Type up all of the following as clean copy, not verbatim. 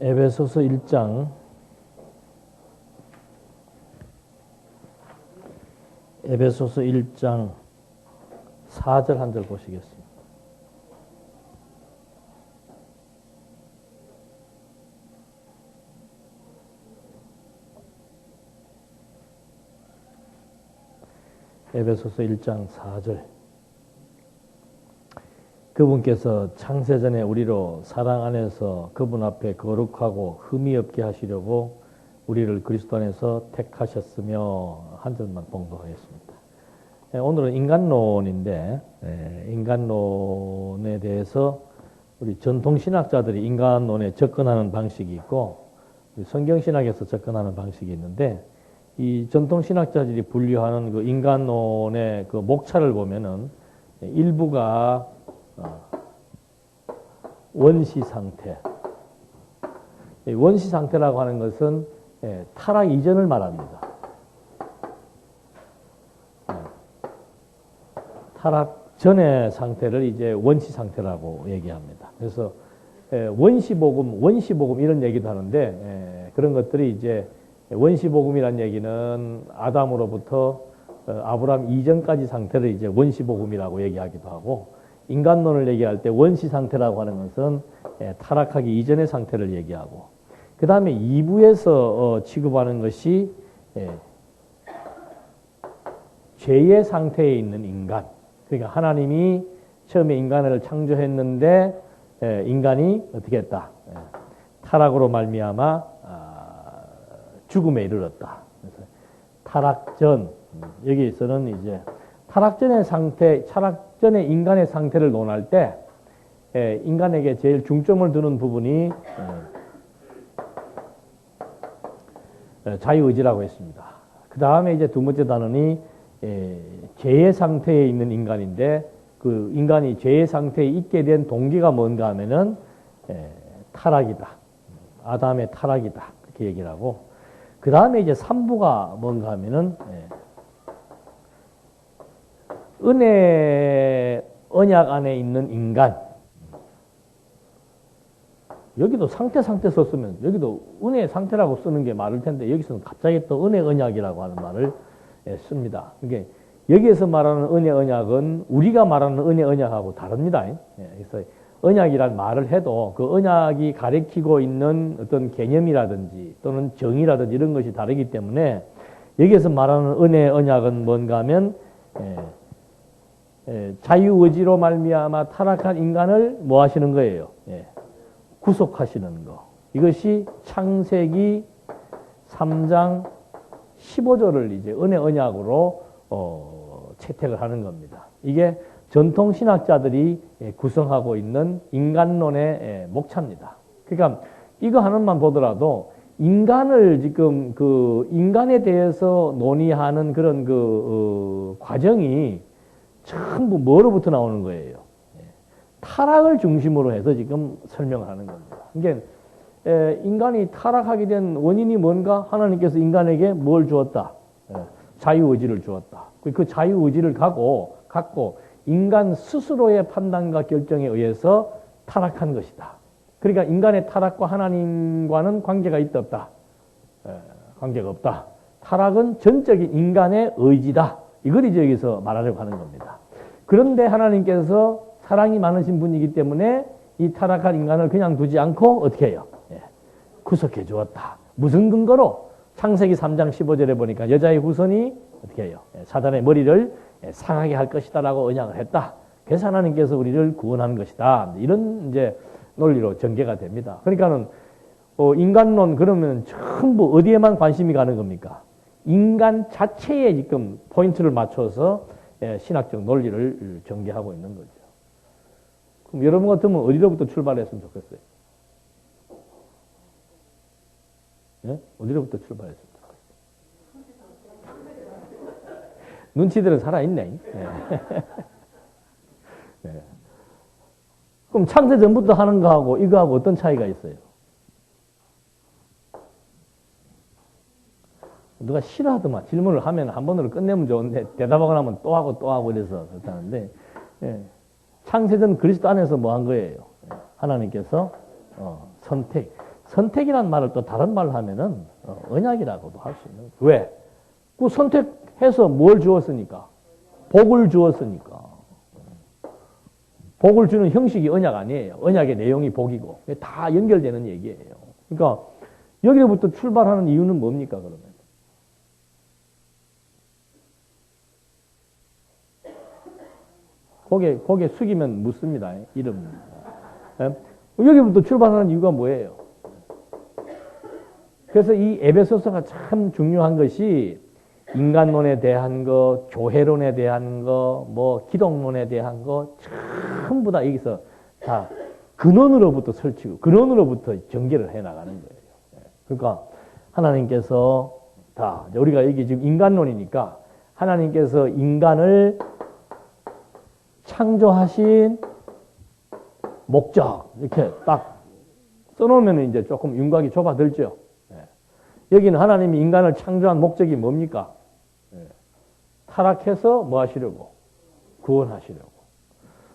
에베소서 1장 4절 한 절 보시겠습니다. 에베소서 1장 4절. 그분께서 창세전에 우리로 사랑 안에서 그분 앞에 거룩하고 흠이 없게 하시려고 우리를 그리스도 안에서 택하셨으며, 한 절만 봉독하겠습니다. 오늘은 인간론인데, 인간론에 대해서 우리 전통신학자들이 인간론에 접근하는 방식이 있고 성경신학에서 접근하는 방식이 있는데, 이 전통신학자들이 분류하는 그 인간론의 그 목차를 보면은 일부가 원시 상태. 원시 상태라고 하는 것은 타락 이전을 말합니다. 타락 전의 상태를 이제 원시 상태라고 얘기합니다. 그래서 원시복음 이런 얘기도 하는데, 그런 것들이 이제 원시복음이란 얘기는 아담으로부터 아브라함 이전까지 상태를 이제 원시복음이라고 얘기하기도 하고, 인간론을 얘기할 때 원시 상태라고 하는 것은 타락하기 이전의 상태를 얘기하고, 그 다음에 2부에서 취급하는 것이 죄의 상태에 있는 인간. 그러니까 하나님이 처음에 인간을 창조했는데 인간이 어떻게 했다? 타락으로 말미암아 죽음에 이르렀다. 그래서 타락전, 여기에서는 이제 타락전의 상태, 타락전의 인간의 상태를 논할 때 인간에게 제일 중점을 두는 부분이 자유의지라고 했습니다. 그 다음에 이제 두 번째 단원이 죄의 상태에 있는 인간인데, 그 인간이 죄의 상태에 있게 된 동기가 뭔가 하면은 타락이다. 아담의 타락이다. 그렇게 얘기를 하고, 그 다음에 이제 3부가 뭔가 하면은 은혜 언약 안에 있는 인간. 여기도 상태 썼으면 여기도 은혜 상태라고 쓰는 게 맞을 텐데, 여기서는 갑자기 또 은혜 언약이라고 하는 말을 씁니다. 그러니까 여기에서 말하는 은혜 언약은 우리가 말하는 은혜 언약하고 다릅니다. 그래서 언약이란 말을 해도 그 언약이 가리키고 있는 어떤 개념이라든지 또는 정의라든지 이런 것이 다르기 때문에, 여기에서 말하는 은혜 언약은 뭔가 하면 자유의지로 말미암아 타락한 인간을 뭐 하시는 거예요? 구속하시는 거. 이것이 창세기 3장 15절을 이제 은혜 언약으로 채택을 하는 겁니다. 이게 전통 신학자들이 구성하고 있는 인간론의 목차입니다. 그러니까 이거 하나만 보더라도 인간을 지금 그 인간에 대해서 논의하는 그런 그 과정이 전부 뭐로부터 나오는 거예요? 타락을 중심으로 해서 지금 설명을 하는 겁니다. 그러니까 인간이 타락하게 된 원인이 뭔가? 하나님께서 인간에게 뭘 주었다? 자유의지를 주었다. 그 자유의지를 갖고 인간 스스로의 판단과 결정에 의해서 타락한 것이다. 그러니까 인간의 타락과 하나님과는 관계가 있다 없다? 관계가 없다. 타락은 전적인 인간의 의지다. 이걸 이제 여기서 말하려고 하는 겁니다. 그런데 하나님께서 사랑이 많으신 분이기 때문에 이 타락한 인간을 그냥 두지 않고 어떻게 해요? 구속해 주었다. 무슨 근거로? 창세기 3장 15절에 보니까 여자의 후손이 어떻게 해요? 사단의 머리를 상하게 할 것이다라고 언약을 했다. 그래서 하나님께서 우리를 구원하는 것이다. 이런 이제 논리로 전개가 됩니다. 그러니까는 인간론 그러면 전부 어디에만 관심이 가는 겁니까? 인간 자체에 지금 포인트를 맞춰서 신학적 논리를 전개하고 있는 거죠. 그럼 여러분 같으면 어디로부터 출발했으면 좋겠어요? 어디로부터 출발했으면 좋겠어요? 눈치들은 살아있네. 그럼 창세 전부터 하는 거하고 이거하고 어떤 차이가 있어요? 누가 싫어하더만 질문을 하면 한 번으로 끝내면 좋은데 대답하고 나면 또 하고 이래서 그렇다는데, 창세전 그리스도 안에서 뭐 한 거예요? 하나님께서 선택. 선택이라는 말을 또 다른 말로 하면은 언약이라고도 할 수 있는. 왜? 그 선택해서 뭘 주었으니까? 복을 주었으니까. 복을 주는 형식이 언약 아니에요. 언약의 내용이 복이고. 다 연결되는 얘기예요. 그러니까 여기로부터 출발하는 이유는 뭡니까, 그러면? 고개 숙이면 묻습니다. 이름. 여기부터 출발하는 이유가 뭐예요? 그래서 이 에베소서가 참 중요한 것이 인간론에 대한 거, 교회론에 대한 거, 뭐 기독론에 대한 거 전부 다 여기서 다 근원으로부터 설치고 근원으로부터 전개를 해 나가는 거예요. 그러니까 하나님께서 다 우리가 여기 지금 인간론이니까 하나님께서 인간을 창조하신 목적 이렇게 딱 써놓으면 이제 조금 윤곽이 좁아들죠. 여기는 하나님이 인간을 창조한 목적이 뭡니까? 타락해서 뭐 하시려고? 구원하시려고.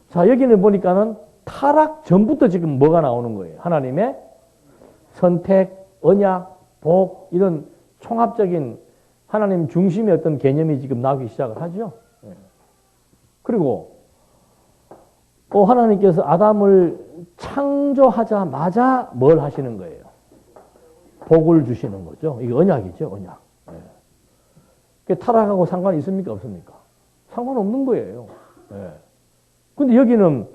자, 여기는 보니까는 타락 전부터 지금 뭐가 나오는 거예요? 하나님의 선택, 언약, 복 이런 총합적인 하나님 중심의 어떤 개념이 지금 나오기 시작을 하죠. 그리고 하나님께서 아담을 창조하자마자 뭘 하시는 거예요? 복을 주시는 거죠. 이게 언약이죠, 언약. 타락하고 상관이 있습니까? 없습니까? 상관없는 거예요. 근데 여기는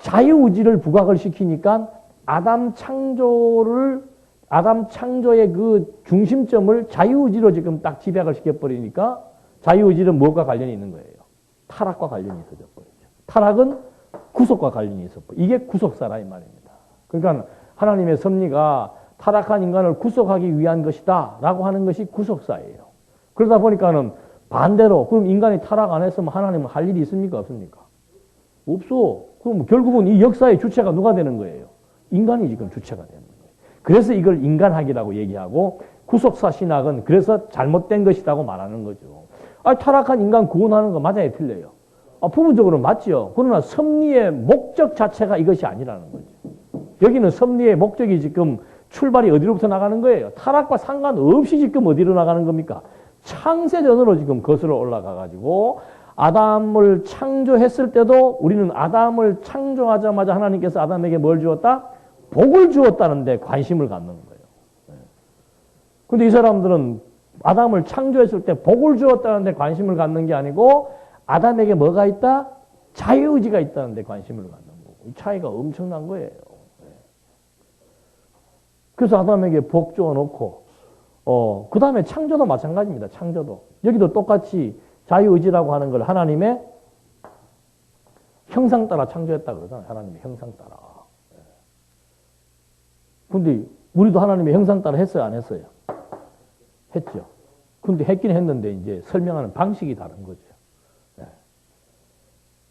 자유의지를 부각을 시키니까 아담 창조의 그 중심점을 자유의지로 지금 딱 집약을 시켜버리니까 자유의지는 무엇과 관련이 있는 거예요? 타락과 관련이 있어져 버리죠. 타락은 구속과 관련이 있어 버리죠. 이게 구속사라 이 말입니다. 그러니까 하나님의 섭리가 타락한 인간을 구속하기 위한 것이다 라고 하는 것이 구속사예요. 그러다 보니까는 반대로 그럼 인간이 타락 안 했으면 하나님은 할 일이 있습니까? 없습니까? 없어. 그럼 결국은 이 역사의 주체가 누가 되는 거예요? 인간이 지금 주체가 되는 거예요. 그래서 이걸 인간학이라고 얘기하고 구속사 신학은 그래서 잘못된 것이라고 말하는 거죠. 타락한 인간 구원하는 거 맞아요? 틀려요? 부분적으로 맞죠. 그러나 섭리의 목적 자체가 이것이 아니라는 거죠. 여기는 섭리의 목적이 지금 출발이 어디로부터 나가는 거예요? 타락과 상관없이 지금 어디로 나가는 겁니까? 창세전으로 지금 거슬러 올라가가지고 아담을 창조했을 때도 우리는 아담을 창조하자마자 하나님께서 아담에게 뭘 주었다? 복을 주었다는데 관심을 갖는 거예요. 근데 이 사람들은 아담을 창조했을 때 복을 주었다는데 관심을 갖는 게 아니고 아담에게 뭐가 있다? 자유의지가 있다는데 관심을 갖는 거고. 이 차이가 엄청난 거예요. 그래서 아담에게 복 주어놓고 그 다음에 창조도 마찬가지입니다. 창조도. 여기도 똑같이 자유의지라고 하는 걸 하나님의 형상 따라 창조했다 그러잖아요. 하나님의 형상 따라. 근데 우리도 하나님의 형상 따라 했어요? 안 했어요? 했죠. 근데 했긴 했는데 이제 설명하는 방식이 다른 거죠.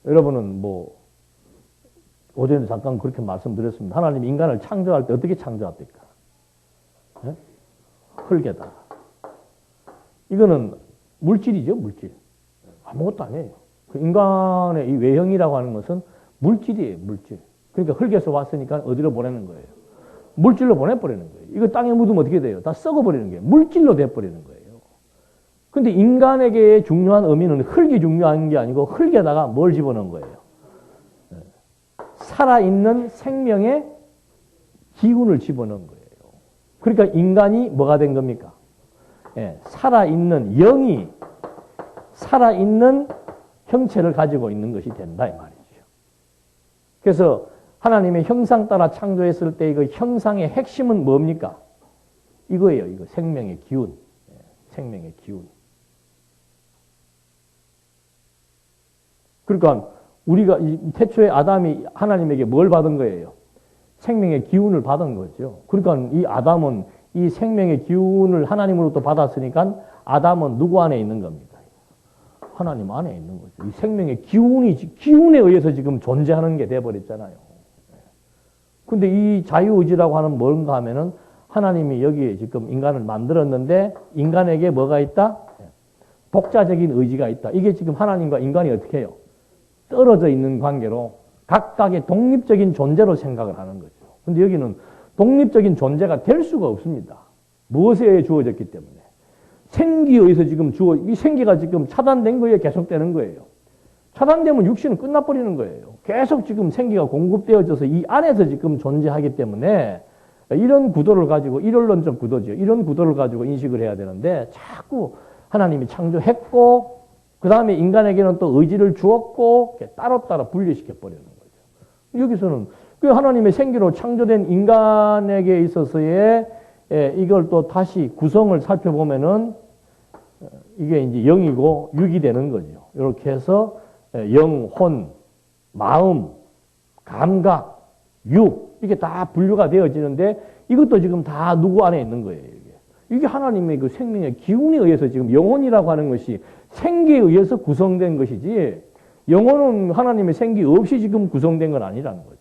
여러분은 어제는 잠깐 그렇게 말씀드렸습니다. 하나님이 인간을 창조할 때 어떻게 창조합니까? 흙에다가. 이거는 물질이죠, 물질. 아무것도 아니에요. 인간의 이 외형이라고 하는 것은 물질이에요, 물질. 그러니까 흙에서 왔으니까 어디로 보내는 거예요? 물질로 보내버리는 거예요. 이거 땅에 묻으면 어떻게 돼요? 다 썩어버리는 거예요. 물질로 돼버리는 거예요. 근데 인간에게 중요한 의미는 흙이 중요한 게 아니고 흙에다가 뭘 집어넣은 거예요? 살아있는 생명의 기운을 집어넣은 거예요. 그러니까 인간이 뭐가 된 겁니까? 살아있는 영이 살아있는 형체를 가지고 있는 것이 된다 이 말이죠. 그래서 하나님의 형상 따라 창조했을 때 그 형상의 핵심은 뭡니까? 이거예요. 이거 생명의 기운. 생명의 기운. 그러니까 우리가 태초에 아담이 하나님에게 뭘 받은 거예요? 생명의 기운을 받은 거죠. 그러니까 이 아담은 이 생명의 기운을 하나님으로부터 받았으니까 아담은 누구 안에 있는 겁니까? 하나님 안에 있는 거죠. 이 생명의 기운에 의해서 지금 존재하는 게 돼버렸잖아요. 근데 이 자유의지라고 하는 뭔가 하면은 하나님이 여기에 지금 인간을 만들었는데 인간에게 뭐가 있다? 독자적인 의지가 있다. 이게 지금 하나님과 인간이 어떻게 해요? 떨어져 있는 관계로 각각의 독립적인 존재로 생각을 하는 거죠. 근데 여기는 독립적인 존재가 될 수가 없습니다. 무엇에 의해 주어졌기 때문에. 생기에 의해서 지금 이 생기가 지금 차단된 거에 계속되는 거예요. 차단되면 육신은 끝나버리는 거예요. 계속 지금 생기가 공급되어져서 이 안에서 지금 존재하기 때문에 이런 구도를 가지고, 일원론적 구도죠. 이런 구도를 가지고 인식을 해야 되는데 자꾸 하나님이 창조했고 그 다음에 인간에게는 또 의지를 주었고 따로따로 분리시켜 버리는 거죠. 여기서는 그 하나님의 생기로 창조된 인간에게 있어서의 이걸 또 다시 구성을 살펴보면은 이게 이제 영이고 육이 되는 거죠. 이렇게 해서 영, 혼, 마음, 감각, 육 이게 다 분류가 되어지는데 이것도 지금 다 누구 안에 있는 거예요. 이게 하나님의 그 생명의 기운에 의해서 지금 영혼이라고 하는 것이 생기에 의해서 구성된 것이지 영혼은 하나님의 생기 없이 지금 구성된 건 아니라는 거죠.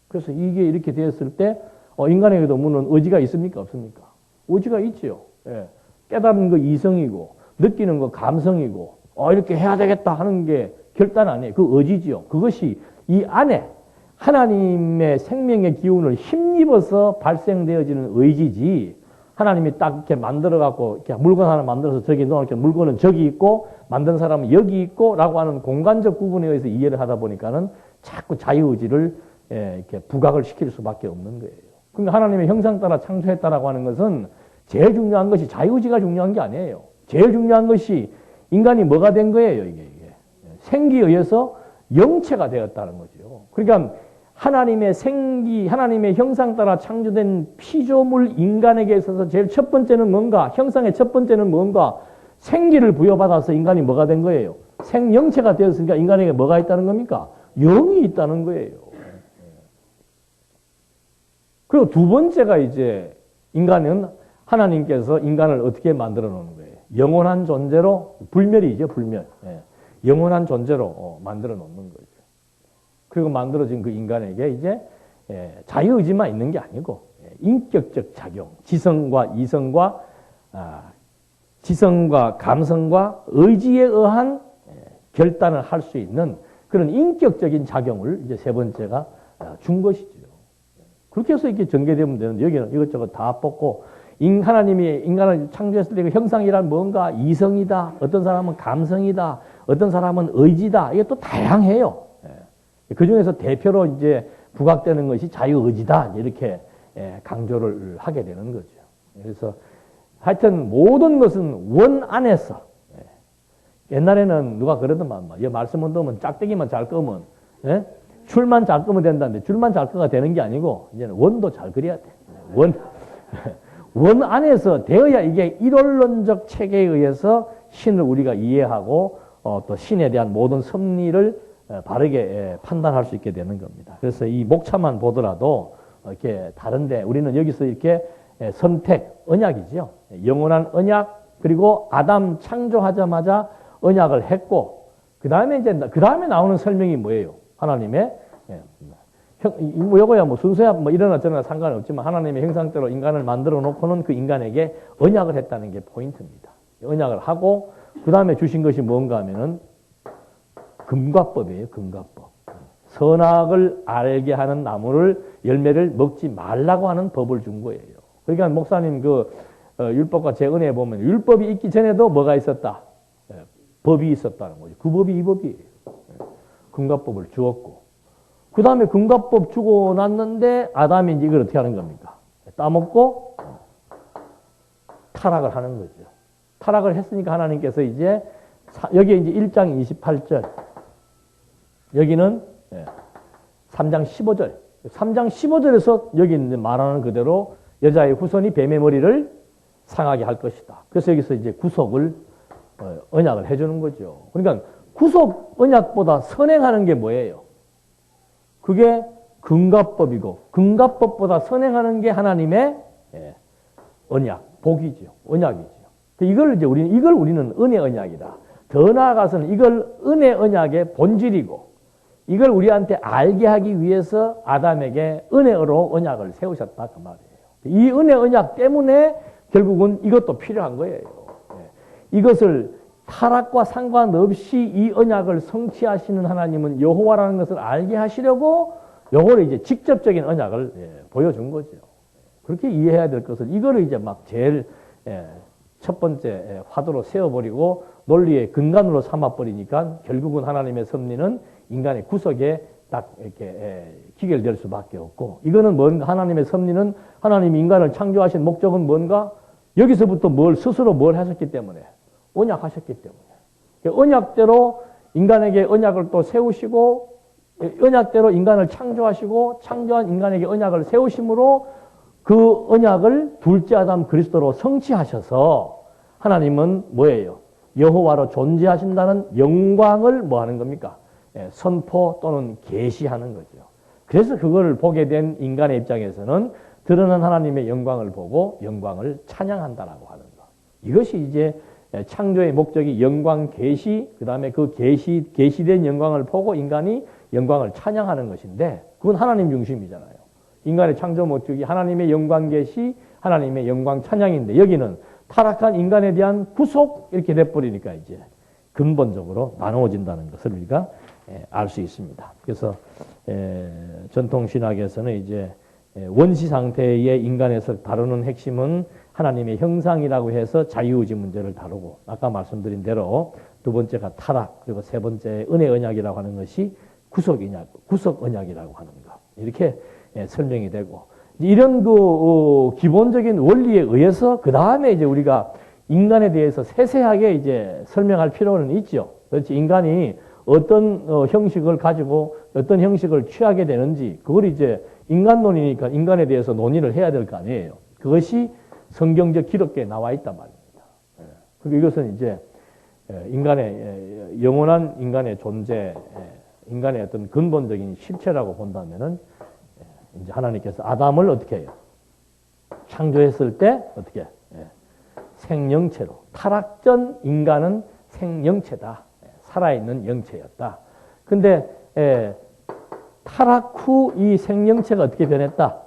그래서 이게 이렇게 되었을 때 인간에게도 물론 의지가 있습니까? 없습니까? 의지가 있지요. 예. 깨달은 거 이성이고 느끼는 거 감성이고 이렇게 해야 되겠다 하는 게 결단 아니에요. 그 의지지요. 그것이 이 안에 하나님의 생명의 기운을 힘입어서 발생되어지는 의지지 하나님이 딱 이렇게 만들어갖고 이렇게 물건 하나 만들어서 저기 놓으니까 물건은 저기 있고 만든 사람은 여기 있고 라고 하는 공간적 구분에 의해서 이해를 하다 보니까는 자꾸 자유의지를 이렇게 부각을 시킬 수밖에 없는 거예요. 그러니까 하나님의 형상 따라 창조했다라고 하는 것은 제일 중요한 것이 자유의지가 중요한 게 아니에요. 제일 중요한 것이 인간이 뭐가 된 거예요, 이게. 생기에 의해서 영체가 되었다는 거죠. 그러니까 하나님의 생기, 하나님의 형상 따라 창조된 피조물 인간에게 있어서 제일 첫 번째는 뭔가, 형상의 첫 번째는 뭔가, 생기를 부여받아서 인간이 뭐가 된 거예요? 생영체가 되었으니까 인간에게 뭐가 있다는 겁니까? 영이 있다는 거예요. 그리고 두 번째가 이제 인간은 하나님께서 인간을 어떻게 만들어 놓는 거예요? 영원한 존재로, 불멸이죠, 불멸. 영원한 존재로 만들어 놓는 거죠. 그리고 만들어진 그 인간에게 이제 자유의지만 있는 게 아니고 인격적 작용, 지성과 이성과 지성과 감성과 의지에 의한 결단을 할 수 있는 그런 인격적인 작용을 이제 세 번째가 준 것이죠. 그렇게 해서 이렇게 전개되면 되는데 여기는 이것저것 다 뽑고 하나님이 인간을 창조했을 때 그 형상이란 뭔가 이성이다. 어떤 사람은 감성이다. 어떤 사람은 의지다. 이게 또 다양해요. 그 중에서 대표로 이제 부각되는 것이 자유의지다. 이렇게 강조를 하게 되는 거죠. 그래서 하여튼 모든 것은 원 안에서 옛날에는 누가 그러더만 이 말씀은 넣으면 짝대기만 잘 끄면 줄만 잘 끄면 된다는데 줄만 잘 끄가 되는 게 아니고 이제는 원도 잘 그려야 돼. 원 안에서 되어야 이게 일원론적 체계에 의해서 신을 우리가 이해하고 또 신에 대한 모든 섭리를 바르게 판단할 수 있게 되는 겁니다. 그래서 이 목차만 보더라도 이렇게 다른데 우리는 여기서 이렇게 선택, 언약이죠. 영원한 언약, 그리고 아담 창조하자마자 언약을 했고, 그 다음에 나오는 설명이 뭐예요? 하나님의, 요거야 뭐 순서야 뭐 이러나 저러나 상관은 없지만 하나님의 형상대로 인간을 만들어 놓고는 그 인간에게 언약을 했다는 게 포인트입니다. 언약을 하고, 그 다음에 주신 것이 뭔가 하면은 금과법이에요, 금과법. 선악을 알게 하는 나무를, 열매를 먹지 말라고 하는 법을 준 거예요. 그러니까 목사님 율법과 제 은혜에 보면 율법이 있기 전에도 뭐가 있었다? 법이 있었다는 거죠. 그 법이 이 법이에요. 금과법을 주었고. 그 다음에 금과법 주고 났는데 아담이 이제 이걸 어떻게 하는 겁니까? 따먹고 타락을 하는 거죠. 타락을 했으니까 하나님께서 이제 여기에 이제 1장 28절 여기는 3장 15절 3장 15절에서 여기 이제 말하는 그대로 여자의 후손이 뱀의 머리를 상하게 할 것이다. 그래서 여기서 이제 구속을 언약을 해주는 거죠. 그러니까 구속 언약보다 선행하는 게 뭐예요? 그게 금과법이고 금과법보다 선행하는 게 하나님의 언약, 복이죠. 언약이죠. 이걸 우리는 은혜 언약이다. 더 나아가서는 이걸 은혜 언약의 본질이고 이걸 우리한테 알게 하기 위해서 아담에게 은혜로 언약을 세우셨다 그 말이에요. 이 은혜 언약 때문에 결국은 이것도 필요한 거예요. 이것을 타락과 상관없이 이 언약을 성취하시는 하나님은 여호와라는 것을 알게 하시려고 요거를 이제 직접적인 언약을 보여준 거죠. 그렇게 이해해야 될 것을 이거를 이제 막 제일 첫 번째 화두로 세워버리고 논리의 근간으로 삼아버리니까 결국은 하나님의 섭리는 인간의 구속에 딱 이렇게 기결될 수밖에 없고, 이거는 뭔가 하나님의 섭리는 하나님이 인간을 창조하신 목적은 뭔가 여기서부터 스스로 뭘 하셨기 때문에 언약하셨기 때문에 언약대로 인간에게 언약을 또 세우시고 언약대로 인간을 창조하시고 창조한 인간에게 언약을 세우심으로 그 언약을 둘째 아담 그리스도로 성취하셔서 하나님은 뭐예요? 여호와로 존재하신다는 영광을 뭐 하는 겁니까? 선포 또는 계시하는 거죠. 그래서 그걸 보게 된 인간의 입장에서는 드러난 하나님의 영광을 보고 영광을 찬양한다라고 하는 거. 이것이 이제 창조의 목적이 영광 계시, 그 다음에 그 계시된 영광을 보고 인간이 영광을 찬양하는 것인데, 그건 하나님 중심이잖아요. 인간의 창조 목적이 하나님의 영광 계시, 하나님의 영광 찬양인데, 여기는 타락한 인간에 대한 구속 이렇게 돼버리니까 이제 근본적으로 나누어진다는 것을 우리가 알 수 있습니다. 그래서 전통 신학에서는 이제 원시 상태의 인간에서 다루는 핵심은 하나님의 형상이라고 해서 자유의지 문제를 다루고, 아까 말씀드린 대로 두 번째가 타락, 그리고 세 번째 은혜 언약이라고 하는 것이 구속 언약이라고 하는 것, 이렇게 설명이 되고, 이런 기본적인 원리에 의해서 그 다음에 이제 우리가 인간에 대해서 세세하게 이제 설명할 필요는 있죠. 그렇지, 인간이 어떤 형식을 가지고 어떤 형식을 취하게 되는지, 그걸 이제 인간론이니까 인간에 대해서 논의를 해야 될 거 아니에요. 그것이 성경적 기록에 나와 있단 말입니다. 그리고 이것은 이제 인간의 영원한 인간의 존재, 인간의 어떤 근본적인 실체라고 본다면은, 이제 하나님께서 아담을 어떻게 해요? 창조했을 때 어떻게? 생명체로. 타락 전 인간은 생명체다. 살아있는 영체였다. 근데 타락 후 이 생명체가 어떻게 변했다?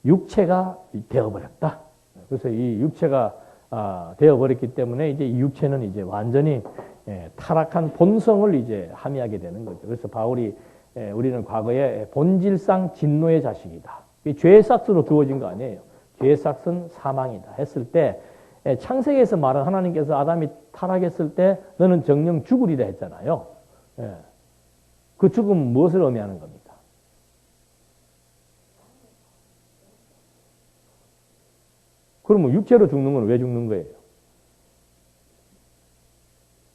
육체가 되어버렸다. 그래서 이 육체가 되어버렸기 때문에 이제 이 육체는 이제 완전히 타락한 본성을 이제 함의하게 되는 거죠. 그래서 바울이 우리는 과거에 본질상 진노의 자식이다. 죄의 삭스로 두어진 거 아니에요. 죄의 삭스는 사망이다 했을 때, 창세기에서 말한 하나님께서 아담이 타락했을 때 너는 정령 죽으리라 했잖아요. 그 죽음은 무엇을 의미하는 겁니까? 그러면 육체로 죽는 건 왜 죽는 거예요?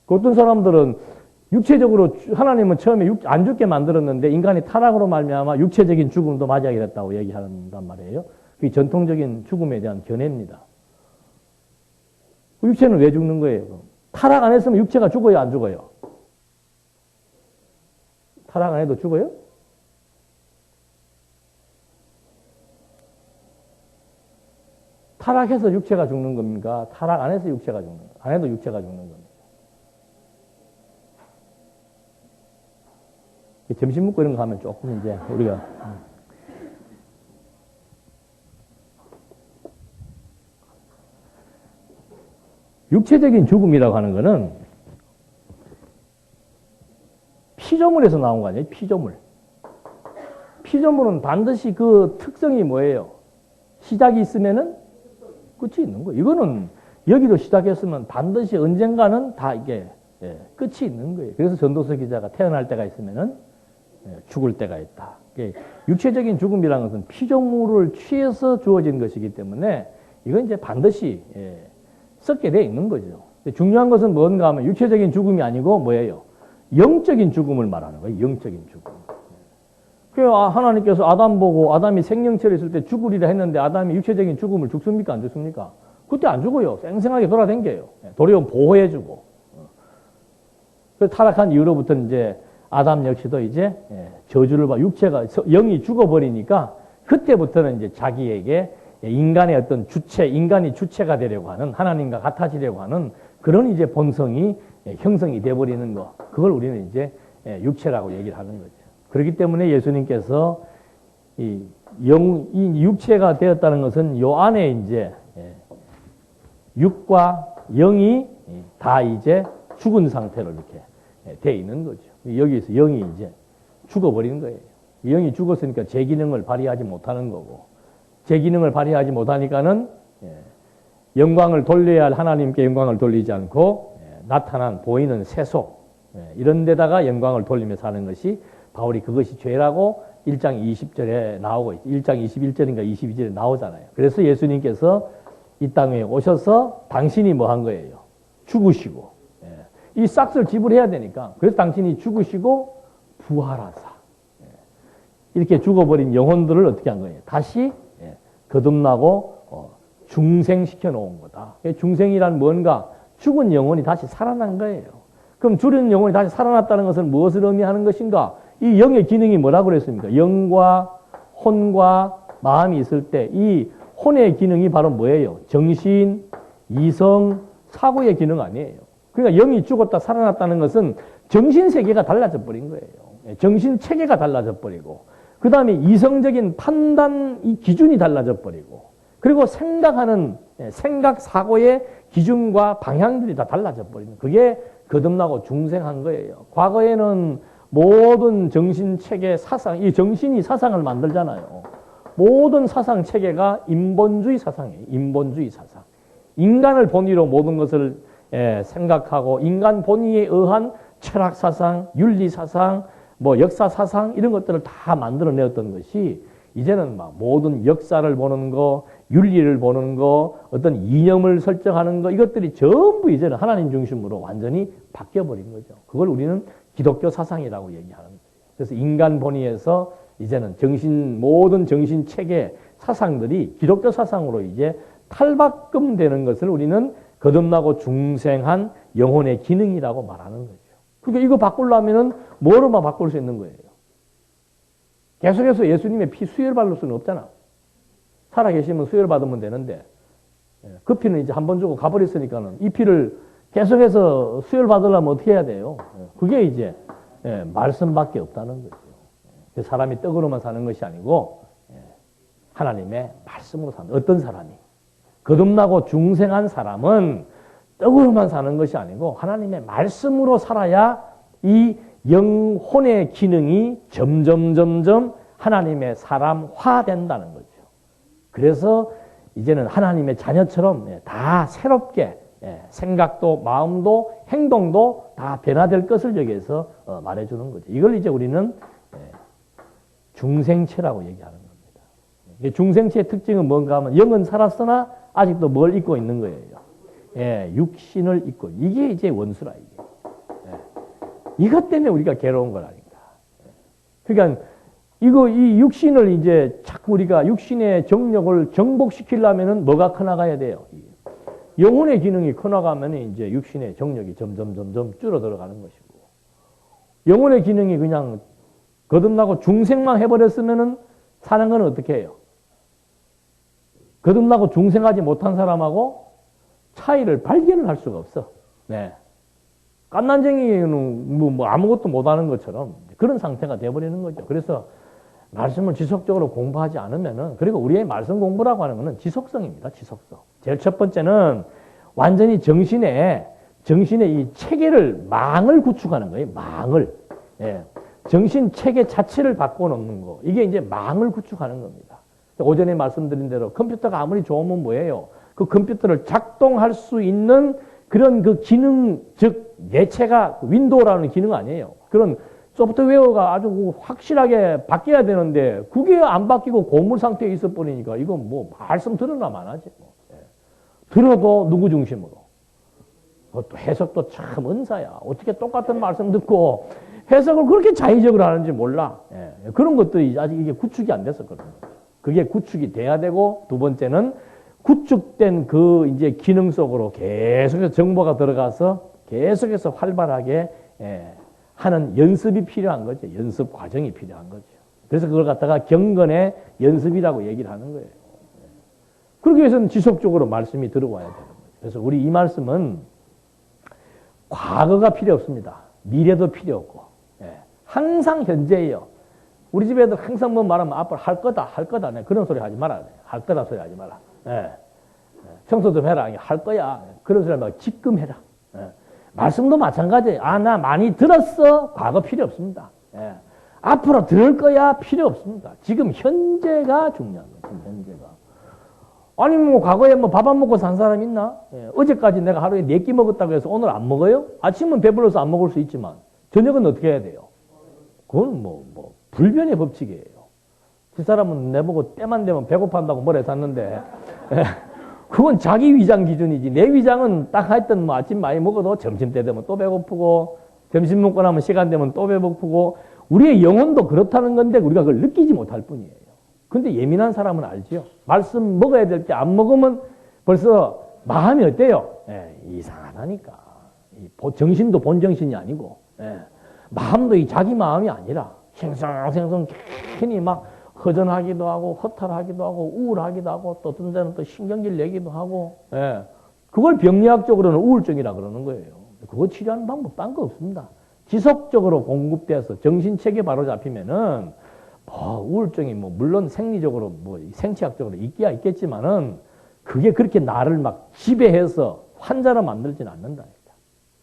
어떤 사람들은 육체적으로 하나님은 처음에 안 죽게 만들었는데 인간이 타락으로 말미암아 육체적인 죽음도 맞이하게 됐다고 얘기한단 말이에요. 그게 전통적인 죽음에 대한 견해입니다. 육체는 왜 죽는 거예요? 타락 안 했으면 육체가 죽어요, 안 죽어요? 타락 안 해도 죽어요? 타락해서 육체가 죽는 겁니까? 타락 안 해서 육체가 죽는 겁니까? 안 해도 육체가 죽는 겁니다. 점심 먹고 이런 거 하면 조금 이제 우리가 육체적인 죽음이라고 하는 거는 피조물에서 나온 거 아니에요? 피조물. 피조물은 반드시 그 특성이 뭐예요? 시작이 있으면은 끝이 있는 거예요. 이거는 여기도 시작했으면 반드시 언젠가는 다 이게 끝이 있는 거예요. 그래서 전도서 기자가 태어날 때가 있으면은 죽을 때가 있다. 육체적인 죽음이라는 것은 피조물을 취해서 주어진 것이기 때문에 이건 이제 반드시 썩게 되어 있는 거죠. 중요한 것은 뭔가 하면 육체적인 죽음이 아니고 뭐예요? 영적인 죽음을 말하는 거예요. 영적인 죽음. 그래서 하나님께서 아담 보고 아담이 생명체를 있을 때 죽으리라 했는데 아담이 육체적인 죽음을 죽습니까? 안 죽습니까? 그때 안 죽어요. 생생하게 돌아댕겨요. 도리어 보호해주고. 그래서 타락한 이후로부터는 이제 아담 역시도 이제 저주를 받아 육체가 영이 죽어버리니까 그때부터는 이제 자기에게 인간의 어떤 주체, 인간이 주체가 되려고 하는 하나님과 같아지려고 하는 그런 이제 본성이 형성이 돼버리는 거. 그걸 우리는 이제 육체라고 얘기를 하는 거죠. 그렇기 때문에 예수님께서 이 육체가 되었다는 것은 요 안에 이제 육과 영이 다 이제 죽은 상태로 이렇게 돼 있는 거죠. 여기서 영이 이제 죽어버리는 거예요. 영이 죽었으니까 제 기능을 발휘하지 못하는 거고, 제 기능을 발휘하지 못하니까는 영광을 돌려야 할 하나님께 영광을 돌리지 않고 나타난 보이는 세속 이런 데다가 영광을 돌리며 사는 것이 바울이 그것이 죄라고 1장 20절에 나오고 있죠. 1장 21절인가 22절에 나오잖아요. 그래서 예수님께서 이 땅에 오셔서 당신이 뭐 한 거예요? 죽으시고 이 싹을 지불해야 되니까 그래서 당신이 죽으시고 부활하사 이렇게 죽어버린 영혼들을 어떻게 한 거예요? 다시 거듭나고 중생시켜 놓은 거다. 중생이란 뭔가 죽은 영혼이 다시 살아난 거예요. 그럼 죽은 영혼이 다시 살아났다는 것은 무엇을 의미하는 것인가? 이 영의 기능이 뭐라고 그랬습니까? 영과 혼과 마음이 있을 때 이 혼의 기능이 바로 뭐예요? 정신, 이성, 사고의 기능 아니에요. 그러니까 영이 죽었다 살아났다는 것은 정신세계가 달라져 버린 거예요. 정신체계가 달라져 버리고 그 다음에 이성적인 판단 이 기준이 달라져 버리고 그리고 생각하는 생각 사고의 기준과 방향들이 다 달라져 버리는 그게 거듭나고 중생한 거예요. 과거에는 모든 정신체계 사상, 이 정신이 사상을 만들잖아요. 모든 사상 체계가 인본주의 사상이에요. 인본주의 사상. 인간을 본위로 모든 것을 생각하고 인간 본위에 의한 철학 사상, 윤리 사상, 뭐 역사 사상 이런 것들을 다 만들어내었던 것이 이제는 막 모든 역사를 보는 거, 윤리를 보는 거, 어떤 이념을 설정하는 거 이것들이 전부 이제는 하나님 중심으로 완전히 바뀌어버린 거죠. 그걸 우리는 기독교 사상이라고 얘기하는 거예요. 그래서 인간 본위에서 이제는 모든 정신 체계 사상들이 기독교 사상으로 이제 탈바꿈되는 것을 우리는 거듭나고 중생한 영혼의 기능이라고 말하는 거죠. 그러니까 이거 바꾸려면은 뭐로만 바꿀 수 있는 거예요? 계속해서 예수님의 피 수혈 받을 수는 없잖아. 살아계시면 수혈 받으면 되는데 그 피는 이제 한 번 주고 가버렸으니까는 이 피를 계속해서 수혈 받으려면 어떻게 해야 돼요? 그게 이제 말씀밖에 없다는 거죠. 사람이 떡으로만 사는 것이 아니고 하나님의 말씀으로 사는 어떤 사람이 거듭나고 중생한 사람은 떡으로만 사는 것이 아니고 하나님의 말씀으로 살아야 이 영혼의 기능이 점점 하나님의 사람화된다는 거죠. 그래서 이제는 하나님의 자녀처럼 다 새롭게 생각도 마음도 행동도 다 변화될 것을 여기에서 말해주는 거죠. 이걸 이제 우리는 중생체라고 얘기하는 겁니다. 중생체의 특징은 뭔가 하면 영은 살았으나 아직도 뭘 잊고 있는 거예요. 육신을 잊고 이게 이제 원수라 이게. 이것 때문에 우리가 괴로운 거라니까. 그러니까 이 육신을 이제 자꾸 우리가 육신의 정력을 정복시키려면은 뭐가 커나가야 돼요? 영혼의 기능이 커나가면 이제 육신의 정력이 점점 줄어들어가는 것이고 영혼의 기능이 그냥 거듭나고 중생만 해버렸으면은 사는 건 어떻게 해요? 거듭나고 중생하지 못한 사람하고 차이를 발견을 할 수가 없어. 네. 깐난쟁이는 뭐 아무것도 못하는 것처럼 그런 상태가 돼버리는 거죠. 그래서 말씀을 지속적으로 공부하지 않으면은 그리고 우리의 말씀 공부라고 하는 것은 지속성입니다. 지속성. 제일 첫 번째는 완전히 정신의 이 체계를 망을 구축하는 거예요. 망을. 정신 체계 자체를 바꿔놓는 거. 이게 이제 망을 구축하는 겁니다. 오전에 말씀드린 대로 컴퓨터가 아무리 좋으면 뭐예요? 그 컴퓨터를 작동할 수 있는 그런 그 기능, 즉 예체가 윈도우라는 기능 아니에요. 그런 소프트웨어가 아주 확실하게 바뀌어야 되는데 그게 안 바뀌고 고물 상태에 있어 버리니까 이건 뭐 말씀 들으나 마나지. 뭐. 들어도 누구 중심으로? 또 해석도 참 은사야. 어떻게 똑같은 말씀 듣고 해석을 그렇게 자의적으로 하는지 몰라. 그런 것들이 아직 이게 구축이 안 됐었거든요. 그게 구축이 돼야 되고 두 번째는 구축된 그 이제 기능 속으로 계속해서 정보가 들어가서 계속해서 활발하게 하는 연습이 필요한 거죠. 연습 과정이 필요한 거죠. 그래서 그걸 갖다가 경건의 연습이라고 얘기를 하는 거예요. 그러기 위해서는 지속적으로 말씀이 들어와야 되는 거죠. 그래서 우리 이 말씀은 과거가 필요 없습니다. 미래도 필요 없고 항상 현재예요. 우리 집 애들 항상 뭐 말하면 앞으로 할 거다. 그런 소리 하지 말아야 돼. 할 거다 소리 하지 마라. 청소 좀 해라. 할 거야. 그런 소리 하면 지금 해라. 말씀도 마찬가지예요. 나 많이 들었어. 과거 필요 없습니다. 앞으로 들을 거야. 필요 없습니다. 지금 현재가 중요한 거예요. 현재가. 아니, 뭐, 과거에 뭐 밥 안 먹고 산 사람 있나? 예, 어제까지 내가 하루에 4끼 먹었다고 해서 오늘 안 먹어요? 아침은 배불러서 안 먹을 수 있지만, 저녁은 어떻게 해야 돼요? 그건 불변의 법칙이에요. 그 사람은 내보고 때만 되면 배고파한다고 뭐래 샀는데, 예, 그건 자기 위장 기준이지. 내 위장은 딱 하여튼 뭐 아침 많이 먹어도 점심 때 되면 또 배고프고, 점심 먹고 나면 시간 되면 또 배고프고, 우리의 영혼도 그렇다는 건데 우리가 그걸 느끼지 못할 뿐이에요. 근데 예민한 사람은 알죠. 말씀 먹어야 될 때 안 먹으면 벌써 마음이 어때요? 예, 이상하다니까. 정신도 본정신이 아니고, 예, 마음도 이 자기 마음이 아니라 생성생성 괜히 막 허전하기도 하고 허탈하기도 하고 우울하기도 하고 또 어떤 데는 또 신경질 내기도 하고, 예, 그걸 병리학적으로는 우울증이라 그러는 거예요. 그거 치료하는 방법 딴 거 없습니다. 지속적으로 공급돼서 정신체계 바로 잡히면은 우울증이 물론 생리적으로 생체학적으로 있기야 있겠지만은 그게 그렇게 나를 막 지배해서 환자로 만들지는 않는다.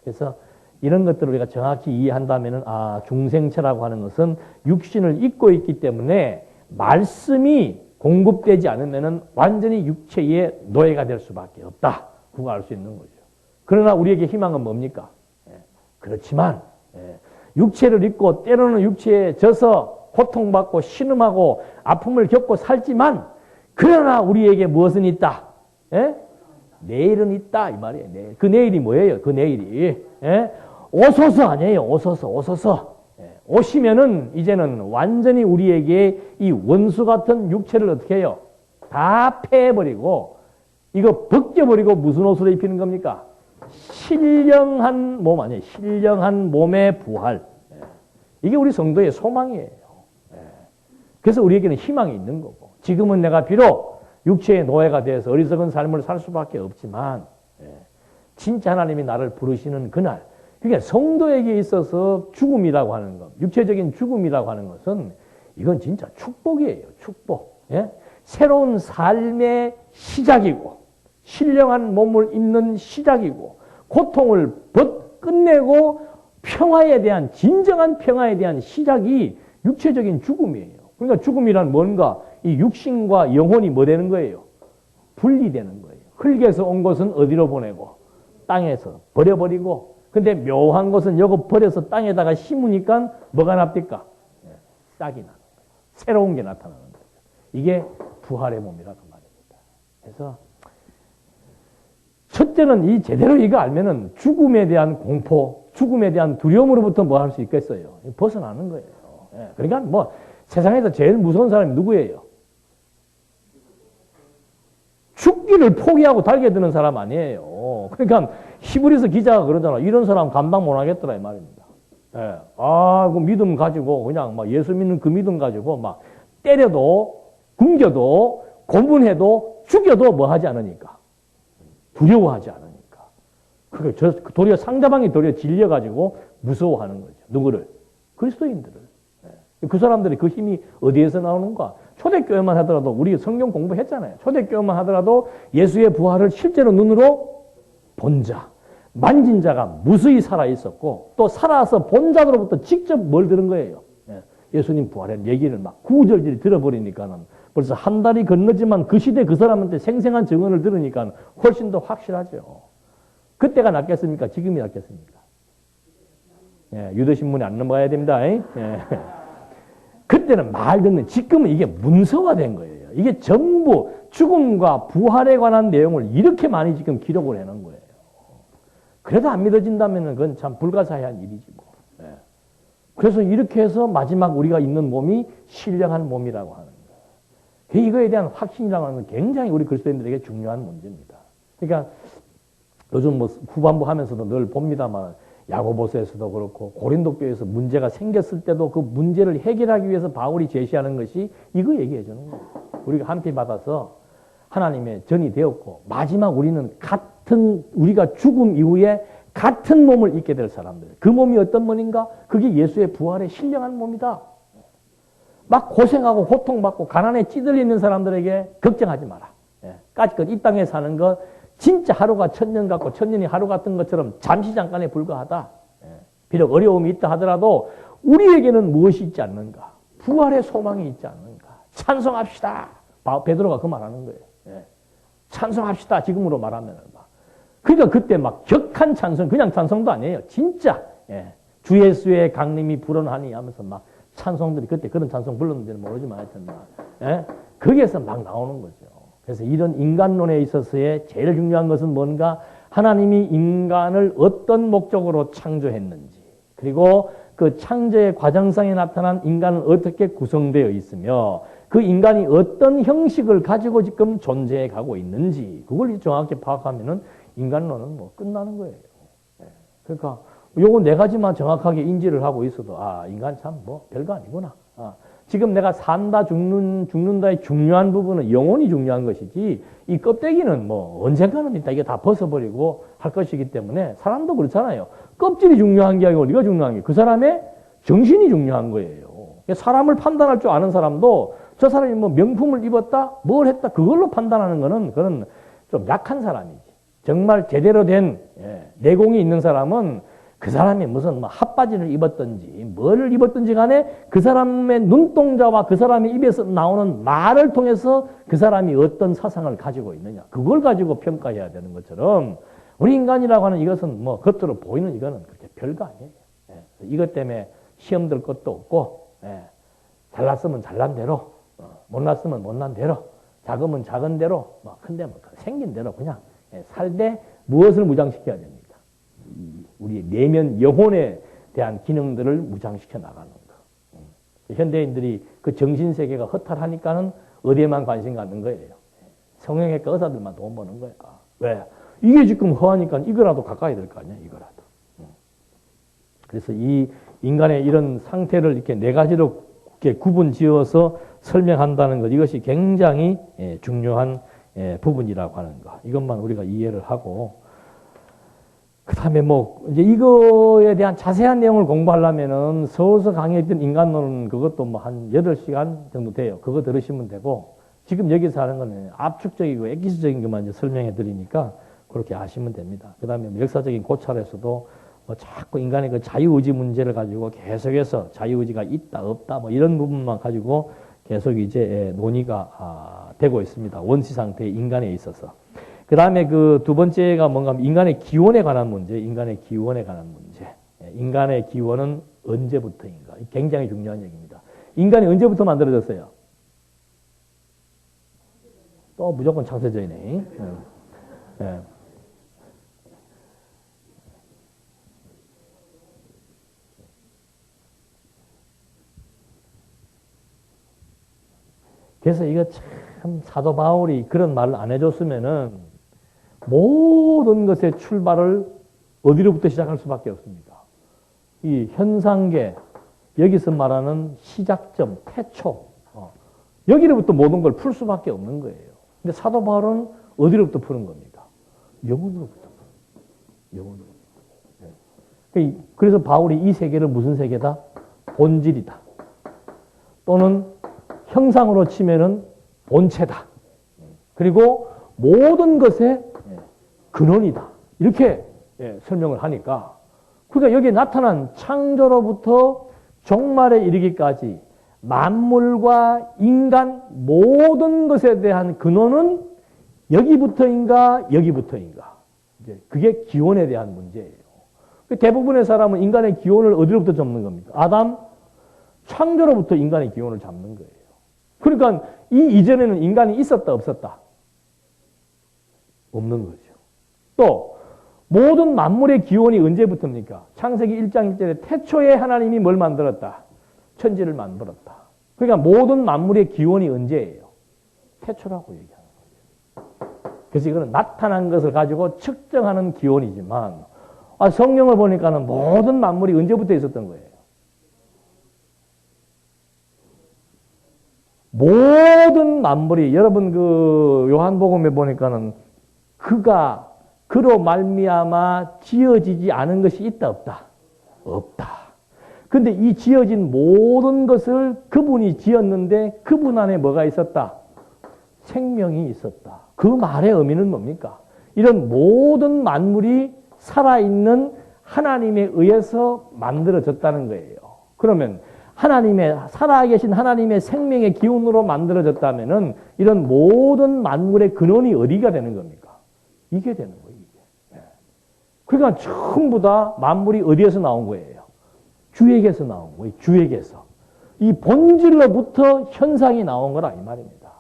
그래서 이런 것들을 우리가 정확히 이해한다면은 중생체라고 하는 것은 육신을 입고 있기 때문에 말씀이 공급되지 않으면은 완전히 육체의 노예가 될 수밖에 없다. 그거 알 수 있는 거죠. 그러나 우리에게 희망은 뭡니까? 그렇지만 육체를 입고 때로는 육체에 져서 고통받고 신음하고 아픔을 겪고 살지만 그러나 우리에게 무엇은 있다? 내일은 있다 이 말이에요. 내일. 그 내일이 뭐예요? 그 내일이 오소서 아니에요. 오소서. 오시면은 이제는 완전히 우리에게 이 원수 같은 육체를 어떻게 해요? 다 패해버리고 이거 벗겨버리고 무슨 옷으로 입히는 겁니까? 신령한 몸 아니에요. 신령한 몸의 부활. 이게 우리 성도의 소망이에요. 그래서 우리에게는 희망이 있는 거고, 지금은 내가 비록 육체의 노예가 돼서 어리석은 삶을 살 수밖에 없지만 진짜 하나님이 나를 부르시는 그날, 그러니까 성도에게 있어서 죽음이라고 하는 것, 육체적인 죽음이라고 하는 것은 이건 진짜 축복이에요. 축복. 새로운 삶의 시작이고 신령한 몸을 입는 시작이고 고통을 끝내고 평화에 대한 진정한 평화에 대한 시작이 육체적인 죽음이에요. 그러니까 죽음이란 뭔가 이 육신과 영혼이 뭐 되는 거예요? 분리되는 거예요. 흙에서 온 것은 어디로 보내고 땅에서 버려버리고, 근데 묘한 것은 요거 버려서 땅에다가 심으니까 뭐가 납니까? 싹이 나는 거예요. 새로운 게 나타나는 거죠. 이게 부활의 몸이라고 말입니다. 그래서 첫째는 이 제대로 이거 알면은 죽음에 대한 공포, 죽음에 대한 두려움으로부터 뭐 할 수 있겠어요? 벗어나는 거예요. 그러니까 세상에서 제일 무서운 사람이 누구예요? 죽기를 포기하고 달겨드는 사람 아니에요. 그러니까 히브리서 기자가 그러잖아. 이런 사람 감당 못 하겠더라 이 말입니다. 그 믿음 가지고 그냥 막 예수 믿는 그 믿음 가지고 막 때려도 굶겨도 고문해도 죽여도 뭐 하지 않으니까. 두려워하지 않으니까. 그러니까 도리어 상대방이 도리어 질려가지고 무서워하는 거죠. 누구를? 그리스도인들을. 그 사람들이 그 힘이 어디에서 나오는가? 초대교회만 하더라도 우리 성경 공부했잖아요. 초대교회만 하더라도 예수의 부활을 실제로 눈으로 본 자, 만진 자가 무수히 살아있었고 또 살아서 본 자로부터 직접 뭘 들은 거예요? 예수님 부활의 얘기를 막 구구절절히 들어버리니까는 벌써 한 달이 건너지만 그 시대 그 사람한테 생생한 증언을 들으니까 훨씬 더 확실하죠. 그때가 낫겠습니까? 지금이 낫겠습니까? 유도신문에 안 넘어가야 됩니다. 그때는 말 듣는, 지금은 이게 문서화된 거예요. 이게 전부 죽음과 부활에 관한 내용을 이렇게 많이 지금 기록을 해놓은 거예요. 그래도 안 믿어진다면 그건 참 불가사의한 일이지 뭐. 그래서 이렇게 해서 마지막 우리가 있는 몸이 신령한 몸이라고 하는 거예요. 이거에 대한 확신이라고 하는 건 굉장히 우리 그리스도인들에게 중요한 문제입니다. 그러니까 요즘 후반부 하면서도 늘 봅니다만 야고보서에서도 그렇고 고린도 교회에서 문제가 생겼을 때도 그 문제를 해결하기 위해서 바울이 제시하는 것이 이거 얘기해 주는 거예요. 우리가 한피 받아서 하나님의 전이 되었고 마지막 우리는 우리가 죽음 이후에 같은 몸을 입게 될 사람들. 그 몸이 어떤 몸인가? 그게 예수의 부활의 신령한 몸이다. 막 고생하고 고통받고 가난에 찌들리는 사람들에게 걱정하지 마라. 까짓것 이 땅에 사는 것 진짜 하루가 천년 같고 천년이 하루 같은 것처럼 잠시 잠깐에 불과하다. 비록 어려움이 있다 하더라도 우리에게는 무엇이 있지 않는가? 부활의 소망이 있지 않는가? 찬송합시다. 베드로가 그 말하는 거예요. 찬송합시다. 지금으로 말하면 막. 그러니까 그때 막 격한 찬송, 그냥 찬송도 아니에요. 진짜 예. 주 예수의 강림이 불어나니 하면서 막 찬송들이 그때 그런 찬송 불렀는지는 모르지만 하여튼 막 예? 거기에서 막 나오는 거죠. 그래서 이런 인간론에 있어서의 제일 중요한 것은 뭔가 하나님이 인간을 어떤 목적으로 창조했는지 그리고 그 창조의 과정상에 나타난 인간은 어떻게 구성되어 있으며 그 인간이 어떤 형식을 가지고 지금 존재해 가고 있는지 그걸 정확히 파악하면은 인간론은 뭐 끝나는 거예요. 그러니까 요거 네 가지만 정확하게 인지를 하고 있어도 아 인간 참 뭐 별거 아니구나. 지금 내가 산다 죽는다의 중요한 부분은 영혼이 중요한 것이지 이 껍데기는 뭐 언젠가는 일단 이게 다 벗어버리고 할 것이기 때문에 사람도 그렇잖아요. 껍질이 중요한 게 아니고 네가 중요한 게 그 사람의 정신이 중요한 거예요. 사람을 판단할 줄 아는 사람도 저 사람이 뭐 명품을 입었다 뭘 했다 그걸로 판단하는 거는 그건 좀 약한 사람이지. 정말 제대로 된 내공이 있는 사람은 그 사람이 무슨 뭐 핫바지를 입었든지 뭐를 입었든지 간에 그 사람의 눈동자와 그 사람의 입에서 나오는 말을 통해서 그 사람이 어떤 사상을 가지고 있느냐 그걸 가지고 평가해야 되는 것처럼 우리 인간이라고 하는 이것은 뭐 겉으로 보이는 이거는 그렇게 별거 아니에요. 이것 때문에 시험 들 것도 없고 잘났으면 잘난 대로 못났으면 못난 대로 작으면 작은 대로 뭐 큰데 뭐 생긴 대로 그냥 살되 무엇을 무장시켜야 됩니까? 우리의 내면 영혼에 대한 기능들을 무장시켜 나가는 거. 현대인들이 그 정신세계가 허탈하니까는 어디에만 관심 갖는 거예요. 성형외과 의사들만 돈 버는 거야. 왜? 이게 지금 허하니까 이거라도 가까이 될 거 아니야, 이거라도. 그래서 이 인간의 이런 상태를 이렇게 네 가지로 이렇게 구분 지어서 설명한다는 것, 이것이 굉장히 중요한 부분이라고 하는 거. 이것만 우리가 이해를 하고, 그 다음에 뭐, 이제 이거에 대한 자세한 내용을 공부하려면은 서울서 강의했던 인간론은 그것도 뭐 한 8시간 정도 돼요. 그거 들으시면 되고, 지금 여기서 하는 거는 압축적이고 액기스적인 것만 이제 설명해 드리니까 그렇게 아시면 됩니다. 그 다음에 역사적인 고찰에서도 뭐 자꾸 인간의 그 자유의지 문제를 가지고 계속해서 자유의지가 있다, 없다, 뭐 이런 부분만 가지고 계속 이제 논의가 되고 있습니다. 원시 상태의 인간에 있어서. 그 다음에 그 두 번째가 뭔가 인간의 기원에 관한 문제, 인간의 기원에 관한 문제. 인간의 기원은 언제부터인가? 굉장히 중요한 얘기입니다. 인간이 언제부터 만들어졌어요? 또 무조건 창세전이네. 네. 그래서 이거 참 사도 바울이 그런 말을 안 해줬으면은 모든 것의 출발을 어디로부터 시작할 수밖에 없습니다. 이 현상계, 여기서 말하는 시작점, 태초, 여기로부터 모든 걸 풀 수밖에 없는 거예요. 근데 사도 바울은 어디로부터 푸는 겁니까? 영혼으로부터. 영혼으로부터. 그래서 바울이 이 세계를 무슨 세계다? 본질이다. 또는 형상으로 치면은 본체다. 그리고 모든 것의 근원이다. 이렇게 설명을 하니까 그러니까 여기에 나타난 창조로부터 종말에 이르기까지 만물과 인간 모든 것에 대한 근원은 여기부터인가 여기부터인가. 이제 그게 기원에 대한 문제예요. 대부분의 사람은 인간의 기원을 어디로부터 잡는 겁니까? 아담 창조로부터 인간의 기원을 잡는 거예요. 그러니까 이 이전에는 인간이 있었다 없었다? 없는 거죠. 또 모든 만물의 기원이 언제부터입니까? 창세기 1장 1절에 태초에 하나님이 뭘 만들었다? 천지를 만들었다. 그러니까 모든 만물의 기원이 언제예요? 태초라고 얘기하는 거죠. 그래서 이거는 나타난 것을 가지고 측정하는 기원이지만 성경을 보니까는 모든 만물이 언제부터 있었던 거예요? 모든 만물이 여러분 그 요한복음에 보니까는 그로 말미암아 지어지지 않은 것이 있다 없다? 없다. 근데 이 지어진 모든 것을 그분이 지었는데 그분 안에 뭐가 있었다? 생명이 있었다. 그 말의 의미는 뭡니까? 이런 모든 만물이 살아있는 하나님에 의해서 만들어졌다는 거예요. 그러면 살아계신 하나님의 생명의 기운으로 만들어졌다면은 이런 모든 만물의 근원이 어디가 되는 겁니까? 이게 되는 거예요, 이게. 그러니까 전부 다 만물이 어디에서 나온 거예요? 주에게서 나온 거예요, 주에게서. 이 본질로부터 현상이 나온 거라, 이 말입니다.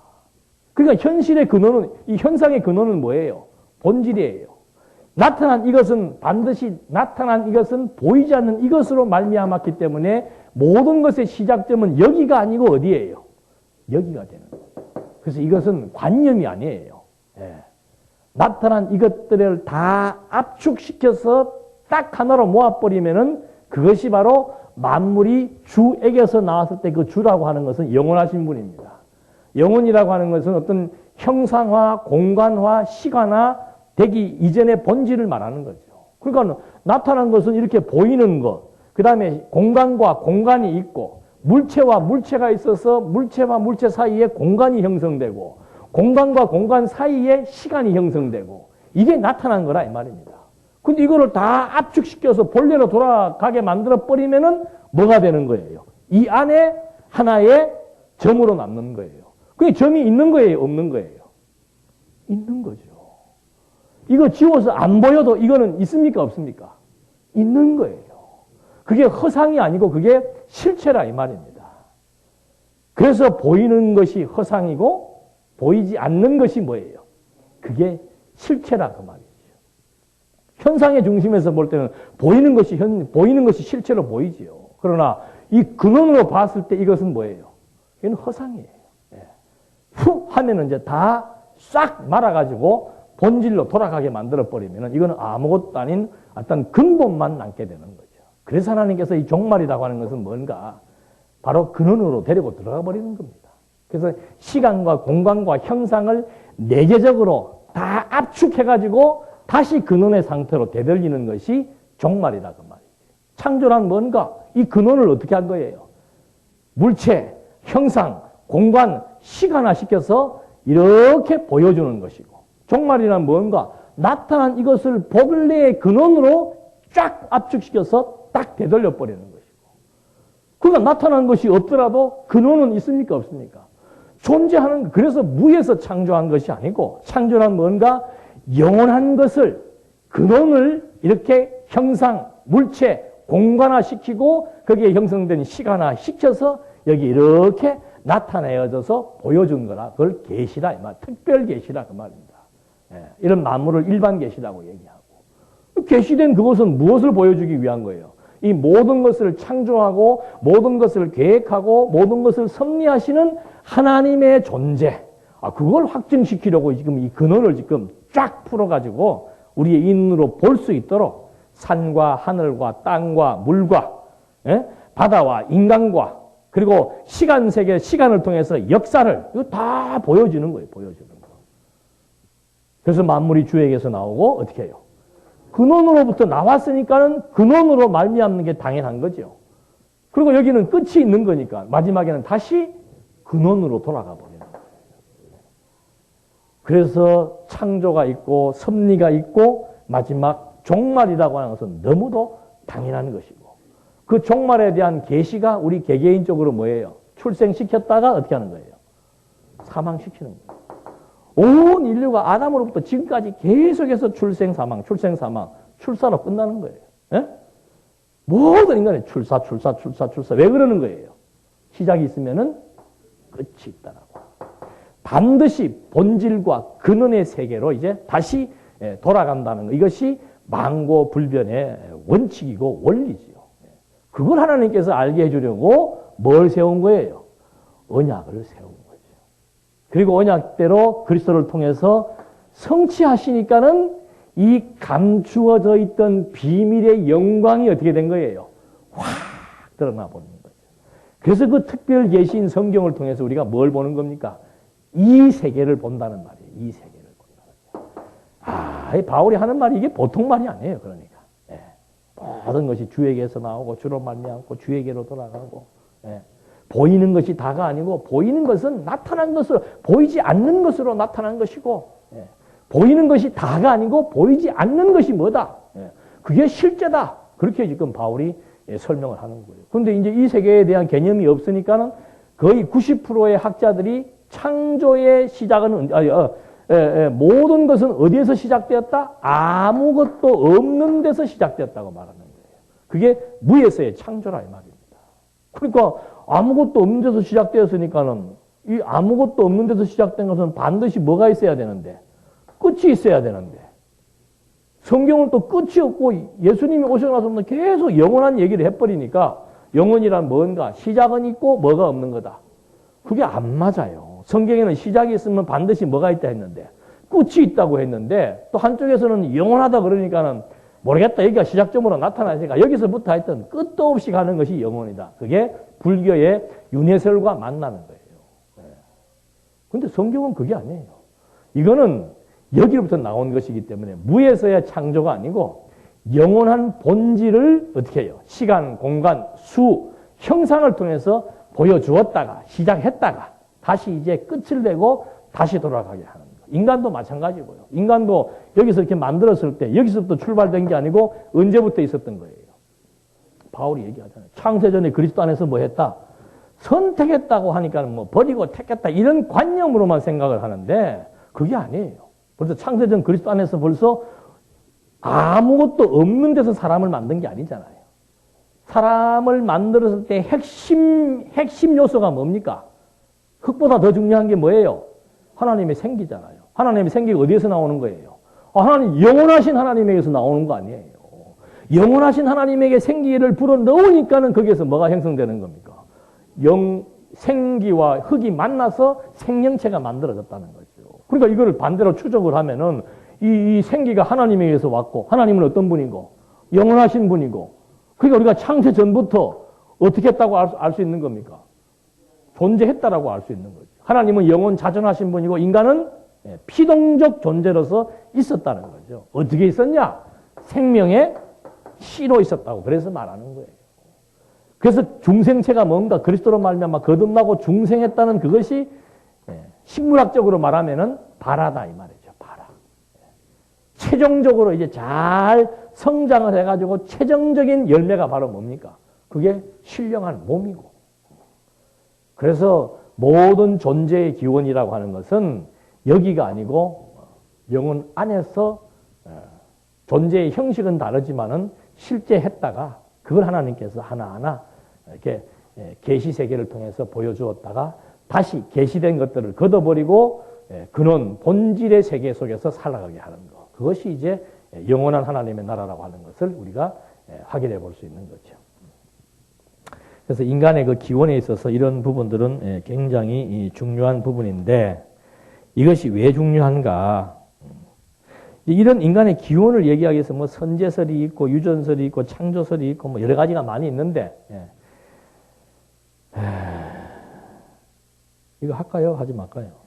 그러니까 현실의 근원은, 이 현상의 근원은 뭐예요? 본질이에요. 나타난 이것은 반드시 나타난 이것은 보이지 않는 이것으로 말미암았기 때문에 모든 것의 시작점은 여기가 아니고 어디예요? 여기가 되는 거예요. 그래서 이것은 관념이 아니에요. 예. 나타난 이것들을 다 압축시켜서 딱 하나로 모아버리면은 그것이 바로 만물이 주에게서 나왔을 때 그 주라고 하는 것은 영원하신 분입니다. 영원이라고 하는 것은 어떤 형상화, 공간화, 시간화 되기 이전의 본질을 말하는 거죠. 그러니까 나타난 것은 이렇게 보이는 것, 그 다음에 공간과 공간이 있고 물체와 물체가 있어서 물체와 물체 사이에 공간이 형성되고 공간과 공간 사이에 시간이 형성되고 이게 나타난 거라 이 말입니다. 근데 이거를 다 압축시켜서 본래로 돌아가게 만들어 버리면은 뭐가 되는 거예요? 이 안에 하나의 점으로 남는 거예요. 그게 점이 있는 거예요? 없는 거예요? 있는 거죠. 이거 지워서 안 보여도 이거는 있습니까? 없습니까? 있는 거예요. 그게 허상이 아니고 그게 실체라 이 말입니다. 그래서 보이는 것이 허상이고 보이지 않는 것이 뭐예요? 그게 실체라 그 말이죠. 현상의 중심에서 볼 때는 보이는 것이 실체로 보이지요. 그러나 이 근원으로 봤을 때 이것은 뭐예요? 이건 허상이에요. 후 하면은 이제 다 싹 말아가지고 본질로 돌아가게 만들어버리면 이거는 아무것도 아닌 어떤 근본만 남게 되는 거죠. 그래서 하나님께서 이 종말이라고 하는 것은 뭔가 바로 근원으로 데리고 들어가 버리는 겁니다. 그래서 시간과 공간과 형상을 내재적으로 다 압축해가지고 다시 근원의 상태로 되돌리는 것이 종말이라고 말이죠. 창조란 뭔가 이 근원을 어떻게 한 거예요? 물체, 형상, 공간, 시간화시켜서 이렇게 보여주는 것이고 종말이란 뭔가 나타난 이것을 본래의 근원으로 쫙 압축시켜서 딱 되돌려 버리는 것이고 그러니까 나타난 것이 없더라도 근원은 있습니까? 없습니까? 존재하는 그래서 무에서 창조한 것이 아니고 창조란 뭔가 영원한 것을 근원을 이렇게 형상, 물체, 공간화시키고 거기에 형성된 시간화 시켜서 여기 이렇게 나타내어져서 보여준 거라. 그걸 계시라 이 말, 특별 계시라 그 말입니다. 예, 이런 만물을 일반 계시라고 얘기하고 계시된 그것은 무엇을 보여주기 위한 거예요? 이 모든 것을 창조하고 모든 것을 계획하고 모든 것을 섭리하시는 하나님의 존재. 그걸 확증시키려고 지금 이 근원을 지금 쫙 풀어가지고 우리의 눈으로 볼 수 있도록 산과 하늘과 땅과 물과 바다와 인간과 그리고 시간 세계, 시간을 통해서 역사를 이거 다 보여주는 거예요. 보여주는 거. 그래서 만물이 주에게서 나오고 어떻게 해요? 근원으로부터 나왔으니까는 근원으로 말미암는 게 당연한 거죠. 그리고 여기는 끝이 있는 거니까 마지막에는 다시 근원으로 돌아가 버리는 거예요. 그래서 창조가 있고 섭리가 있고 마지막 종말이라고 하는 것은 너무도 당연한 것이고 그 종말에 대한 계시가 우리 개개인적으로 뭐예요? 출생시켰다가 어떻게 하는 거예요? 사망시키는 거예요. 온 인류가 아담으로부터 지금까지 계속해서 출생, 사망, 출사로 끝나는 거예요. 예? 모든 인간의 출사. 왜 그러는 거예요? 시작이 있으면은 끝이 있다라고. 반드시 본질과 근원의 세계로 이제 다시 돌아간다는 거. 이것이 만고불변의 원칙이고 원리지요. 그걸 하나님께서 알게 해주려고 뭘 세운 거예요? 언약을 세운 거죠. 그리고 언약대로 그리스도를 통해서 성취하시니까는 이 감추어져 있던 비밀의 영광이 어떻게 된 거예요? 확 드러나 보는 거죠. 그래서 그 특별 계시인 성경을 통해서 우리가 뭘 보는 겁니까? 이 세계를 본다는 말이에요. 이 세계를 본다는 말. 바울이 하는 말이 이게 보통 말이 아니에요. 그러니까. 모든 것이 주에게서 나오고 주로 말미암고 주에게로 돌아가고 보이는 것이 다가 아니고 보이는 것은 나타난 것으로 보이지 않는 것으로 나타난 것이고 보이는 것이 다가 아니고 보이지 않는 것이 뭐다? 그게 실제다. 그렇게 지금 바울이 설명을 하는 거예요. 근데 이제 이 세계에 대한 개념이 없으니까는 거의 90%의 학자들이 창조의 시작은 모든 것은 어디에서 시작되었다? 아무것도 없는 데서 시작되었다고 말하는 거예요. 그게 무에서의 창조라 이 말입니다. 그러니까 아무것도 없는 데서 시작되었으니까는 이 아무것도 없는 데서 시작된 것은 반드시 뭐가 있어야 되는데 끝이 있어야 되는데 성경은 또 끝이 없고 예수님이 오시고 나서부터 계속 영원한 얘기를 해버리니까 영원이란 뭔가 시작은 있고 뭐가 없는 거다. 그게 안 맞아요. 성경에는 시작이 있으면 반드시 뭐가 있다 했는데 끝이 있다고 했는데 또 한쪽에서는 영원하다 그러니까는 모르겠다. 여기가 시작점으로 나타나니까 여기서부터 하여튼 끝도 없이 가는 것이 영원이다. 그게 불교의 윤회설과 만나는 거예요. 근데 성경은 그게 아니에요. 이거는 여기로부터 나온 것이기 때문에 무에서의 창조가 아니고 영원한 본질을 어떻게 해요? 시간, 공간, 수, 형상을 통해서 보여주었다가 시작했다가 다시 이제 끝을 내고 다시 돌아가게 하는 거. 인간도 마찬가지고요. 인간도 여기서 이렇게 만들었을 때 여기서부터 출발된 게 아니고 언제부터 있었던 거예요. 바울이 얘기하잖아요. 창세전에 그리스도 안에서 뭐 했다? 선택했다고 하니까 뭐 버리고 택했다 이런 관념으로만 생각을 하는데 그게 아니에요. 벌써 창세전 그리스도 안에서 벌써 아무것도 없는 데서 사람을 만든 게 아니잖아요. 사람을 만들었을 때 핵심 요소가 뭡니까? 흙보다 더 중요한 게 뭐예요? 하나님의 생기잖아요. 하나님의 생기가 어디에서 나오는 거예요? 하나님, 영원하신 하나님에게서 나오는 거 아니에요. 영원하신 하나님에게 생기를 불어 넣으니까는 거기에서 뭐가 형성되는 겁니까? 생기와 흙이 만나서 생명체가 만들어졌다는 거죠. 그러니까 이거를 반대로 추적을 하면은 이 생기가 하나님에게서 왔고 하나님은 어떤 분이고 영원하신 분이고 그러니까 우리가 창세 전부터 어떻게 했다고 알 수 있는 겁니까? 존재했다라고 알 수 있는 거죠. 하나님은 영원 자존하신 분이고 인간은 피동적 존재로서 있었다는 거죠. 어떻게 있었냐? 생명의 씨로 있었다고 그래서 말하는 거예요. 그래서 중생체가 뭔가 그리스도로 말미암아 거듭나고 중생했다는 그것이 식물학적으로 말하면은 발화다 이 말이죠. 발화. 최종적으로 이제 잘 성장을 해가지고 최종적인 열매가 바로 뭡니까? 그게 신령한 몸이고. 그래서 모든 존재의 기원이라고 하는 것은 여기가 아니고 영혼 안에서 존재의 형식은 다르지만은 실제 했다가 그걸 하나님께서 하나하나 이렇게 계시 세계를 통해서 보여주었다가 다시 계시된 것들을 걷어버리고 근원 본질의 세계 속에서 살아가게 하는 것. 그것이 이제 영원한 하나님의 나라라고 하는 것을 우리가 확인해 볼 수 있는 거죠. 그래서 인간의 그 기원에 있어서 이런 부분들은 굉장히 중요한 부분인데 이것이 왜 중요한가? 이런 인간의 기원을 얘기하기 위해서 뭐 선제설이 있고 유전설이 있고 창조설이 있고 뭐 여러 가지가 많이 있는데 이거 할까요? 하지 말까요?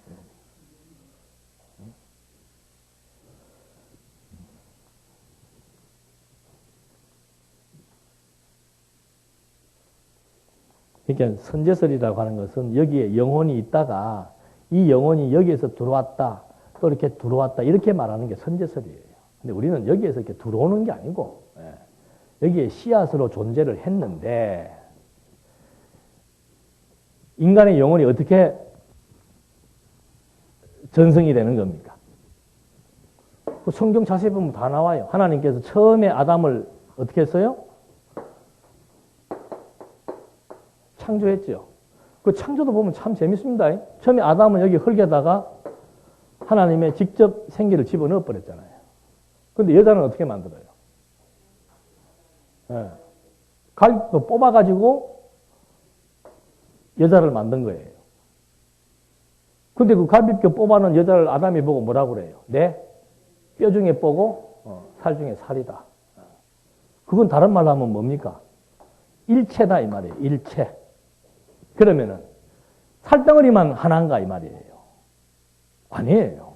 그러니까 선제설이라고 하는 것은 여기에 영혼이 있다가 이 영혼이 여기에서 들어왔다 또 이렇게 들어왔다 이렇게 말하는 게 선제설이에요. 근데 우리는 여기에서 이렇게 들어오는 게 아니고 여기에 씨앗으로 존재를 했는데 인간의 영혼이 어떻게 전성이 되는 겁니까? 성경 자세히 보면 다 나와요. 하나님께서 처음에 아담을 어떻게 했어요? 창조했죠. 그 창조도 보면 참 재밌습니다. 처음에 아담은 여기 흙에다가 하나님의 직접 생기를 집어넣어 버렸잖아요. 그런데 여자는 어떻게 만들어요? 갈비뼈 뽑아가지고 여자를 만든 거예요. 근데 그 갈비뼈 뽑아놓은 여자를 아담이 보고 뭐라고 그래요? 내 뼈 중에 뼈고 살 중에 살이다. 그건 다른 말로 하면 뭡니까? 일체다 이 말이에요. 일체. 그러면은 살덩어리만 하나인가 이 말이에요. 아니에요.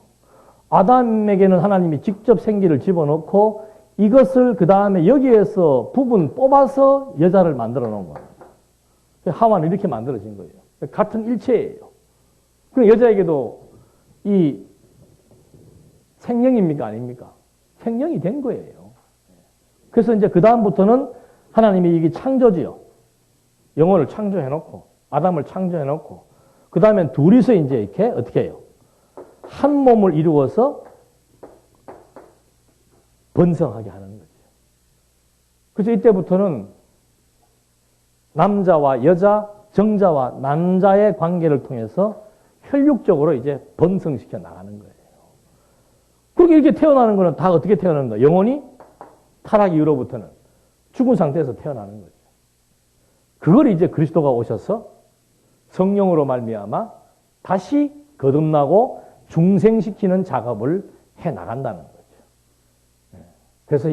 아담에게는 하나님이 직접 생기를 집어넣고 이것을 그 다음에 여기에서 부분 뽑아서 여자를 만들어 놓은 거예요. 하와는 이렇게 만들어진 거예요. 같은 일체예요. 그럼 여자에게도 이 생명입니까? 아닙니까? 생명이 된 거예요. 그래서 이제 그 다음부터는 하나님이 이게 창조지요. 영혼을 창조해놓고, 아담을 창조해놓고, 그 다음에 둘이서 이제 이렇게 어떻게 해요? 한 몸을 이루어서 번성하게 하는 거죠. 그래서 이때부터는 남자와 여자, 정자와 난자의 관계를 통해서 혈육적으로 이제 번성시켜 나가는 거예요. 그렇게 이렇게 태어나는 거는 다 어떻게 태어나는 거예요? 영혼이 타락 이후로부터는 죽은 상태에서 태어나는 거죠. 그걸 이제 그리스도가 오셔서 성령으로 말미암아 다시 거듭나고 중생시키는 작업을 해 나간다는 거죠. 그래서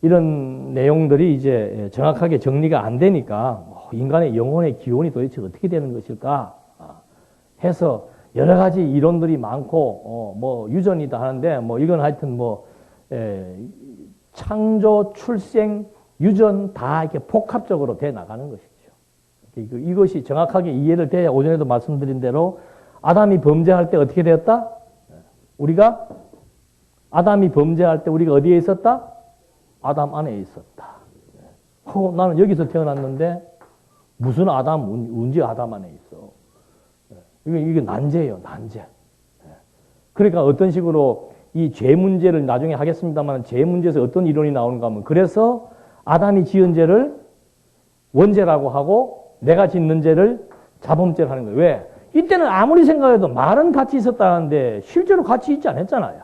이런 내용들이 이제 정확하게 정리가 안 되니까 인간의 영혼의 기원이 도대체 어떻게 되는 것일까 해서 여러 가지 이론들이 많고 뭐 유전이다 하는데 뭐 이건 하여튼 뭐 창조, 출생, 유전 다 이렇게 복합적으로 돼 나가는 것이죠. 이것이 정확하게 이해를 돼야 오전에도 말씀드린 대로 아담이 범죄할 때 어떻게 되었다? 아담이 범죄할 때 우리가 어디에 있었다? 아담 안에 있었다. 나는 여기서 태어났는데 무슨 아담, 언제 아담 안에 있어? 이게 난제예요, 난제. 그러니까 어떤 식으로 이 죄 문제를 나중에 하겠습니다만 죄 문제에서 어떤 이론이 나오는가 하면 그래서 아담이 지은 죄를 원죄라고 하고 내가 짓는 죄를 자범죄를 하는 거예요. 왜? 이때는 아무리 생각해도 말은 같이 있었다는데 실제로 같이 있지 않았잖아요.